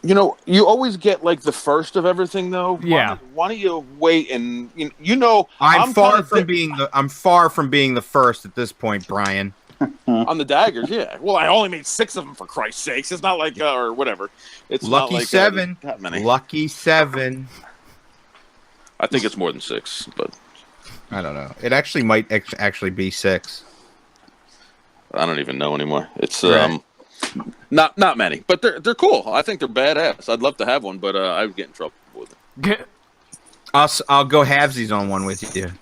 You always get like the first of everything, though. Yeah. Why don't you wait and I'm far from being the first at this point, Brian. On the Daggers, yeah. Well, I only made 6 of them for Christ's sakes. It's not like or whatever. It's lucky not like 7. That many. Lucky 7. I think it's more than 6, but I don't know. It actually might actually be 6. I don't even know anymore. It's right. Not many, but they're cool. I think they're badass. I'd love to have one, but I would get in trouble with it. I'll go halvesies on one with you.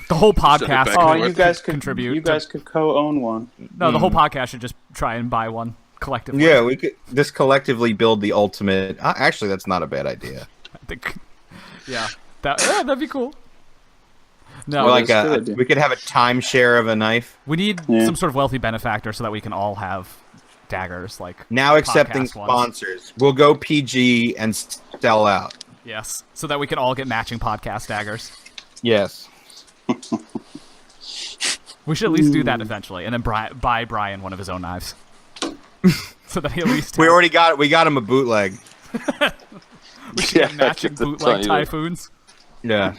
The whole podcast. Oh, you guys could contribute. You guys could co-own one. No, the whole podcast should just try and buy one collectively. Yeah, we could just collectively build the ultimate. Actually, that's not a bad idea. I think. Yeah, that'd be cool. No, we could have a timeshare of a knife. We need some sort of wealthy benefactor so that we can all have daggers. Like now, accepting sponsors, we'll go PG and sell out. Yes, so that we can all get matching podcast daggers. Yes. We should at least do that eventually, and then buy Brian one of his own knives, so that he at least. We already got it. We got him a bootleg. We should get matching bootleg Typhoons. Yeah.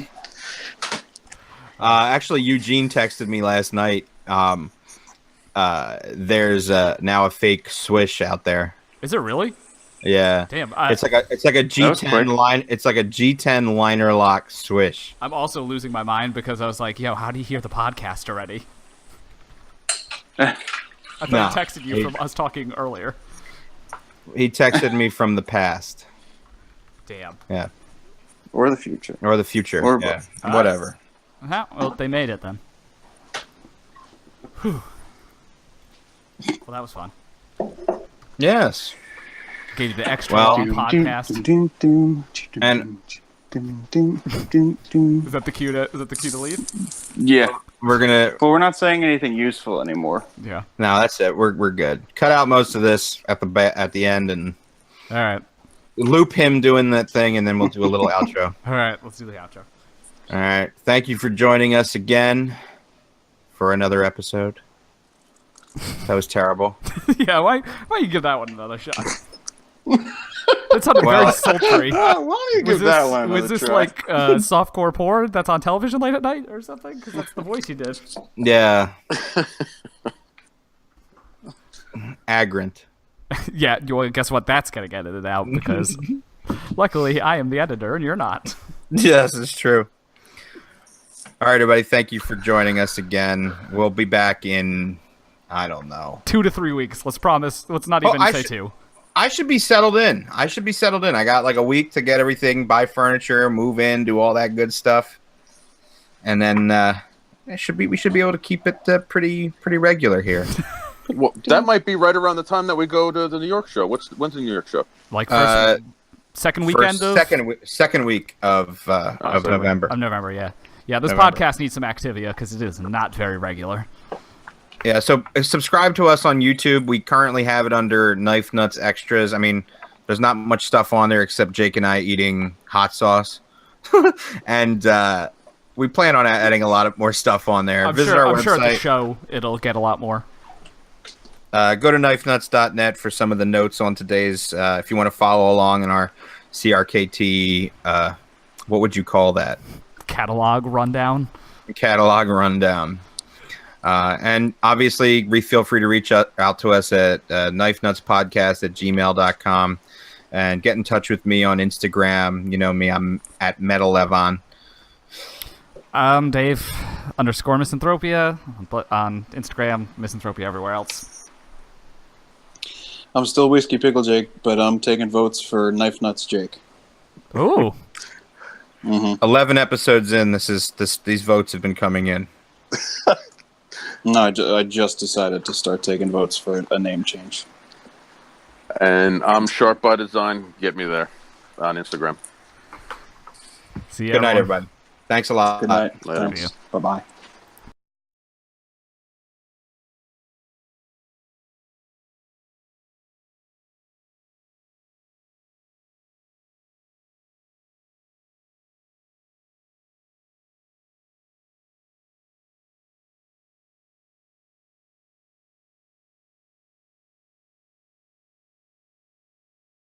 Actually, Eugene texted me last night. There's now a fake Swish out there. Is it really? Yeah. Damn. It's like a G10 line. It's like a G10 liner lock Swish. I'm also losing my mind because I was like, "Yo, how do you hear the podcast already?" I thought he texted you from us talking earlier. He texted me from the past. Damn. Yeah. Or the future. Or the future. Or whatever. Well, they made it then. Whew. Well, that was fun. Yes. Gave you the extra long podcast. Is that the cue to leave? Yeah. But we're not saying anything useful anymore. Yeah. No, that's it. We're good. Cut out most of this at the end and All right. loop him doing that thing, and then we'll do a little outro. All right. Let's do the outro. All right. Thank you for joining us again for another episode. That was terrible. Yeah. Why you give that one another shot? That sounded very sultry. Why don't you give that one another Was this try? like softcore porn that's on television late at night or something? Because that's the voice you did. Yeah. Agrant. Yeah. Well, guess what? That's gonna get edited out because luckily I am the editor and you're not. Yes, it's true. All right, everybody. Thank you for joining us again. We'll be back in, I don't know, 2 to 3 weeks. Let's promise. Let's not even say 2. I should be settled in. I got like a week to get everything, buy furniture, move in, do all that good stuff, and then we should be able to keep it pretty regular here. Well, that might be right around the time that we go to the New York show. When's the New York show? Like second weekend of second week of November. Of November, yeah. Yeah, this podcast needs some activity because it is not very regular. Yeah, so subscribe to us on YouTube. We currently have it under Knife Nuts Extras. I mean, there's not much stuff on there except Jake and I eating hot sauce. And we plan on adding a lot of more stuff on there. I'm Visit sure, our I'm website. sure at the show it'll get a lot more. Go to knifenuts.net for some of the notes on today's. If you want to follow along in our CRKT, what would you call that? Catalog rundown. And obviously, feel free to reach out to us at knifenutspodcast@gmail.com and get in touch with me on Instagram. You know me, I'm at Metal Levon. Dave _Misanthropia on Instagram, Misanthropia everywhere else. I'm still Whiskey Pickle Jake, but I'm taking votes for Knife Nuts Jake. Ooh. 11 episodes in, these votes have been coming in. No, I just decided to start taking votes for a name change. And I'm Sharp by Design. Get me there on Instagram. See ya. Good night, everybody. Thanks a lot. Good night. Later. Thanks. Bye-bye.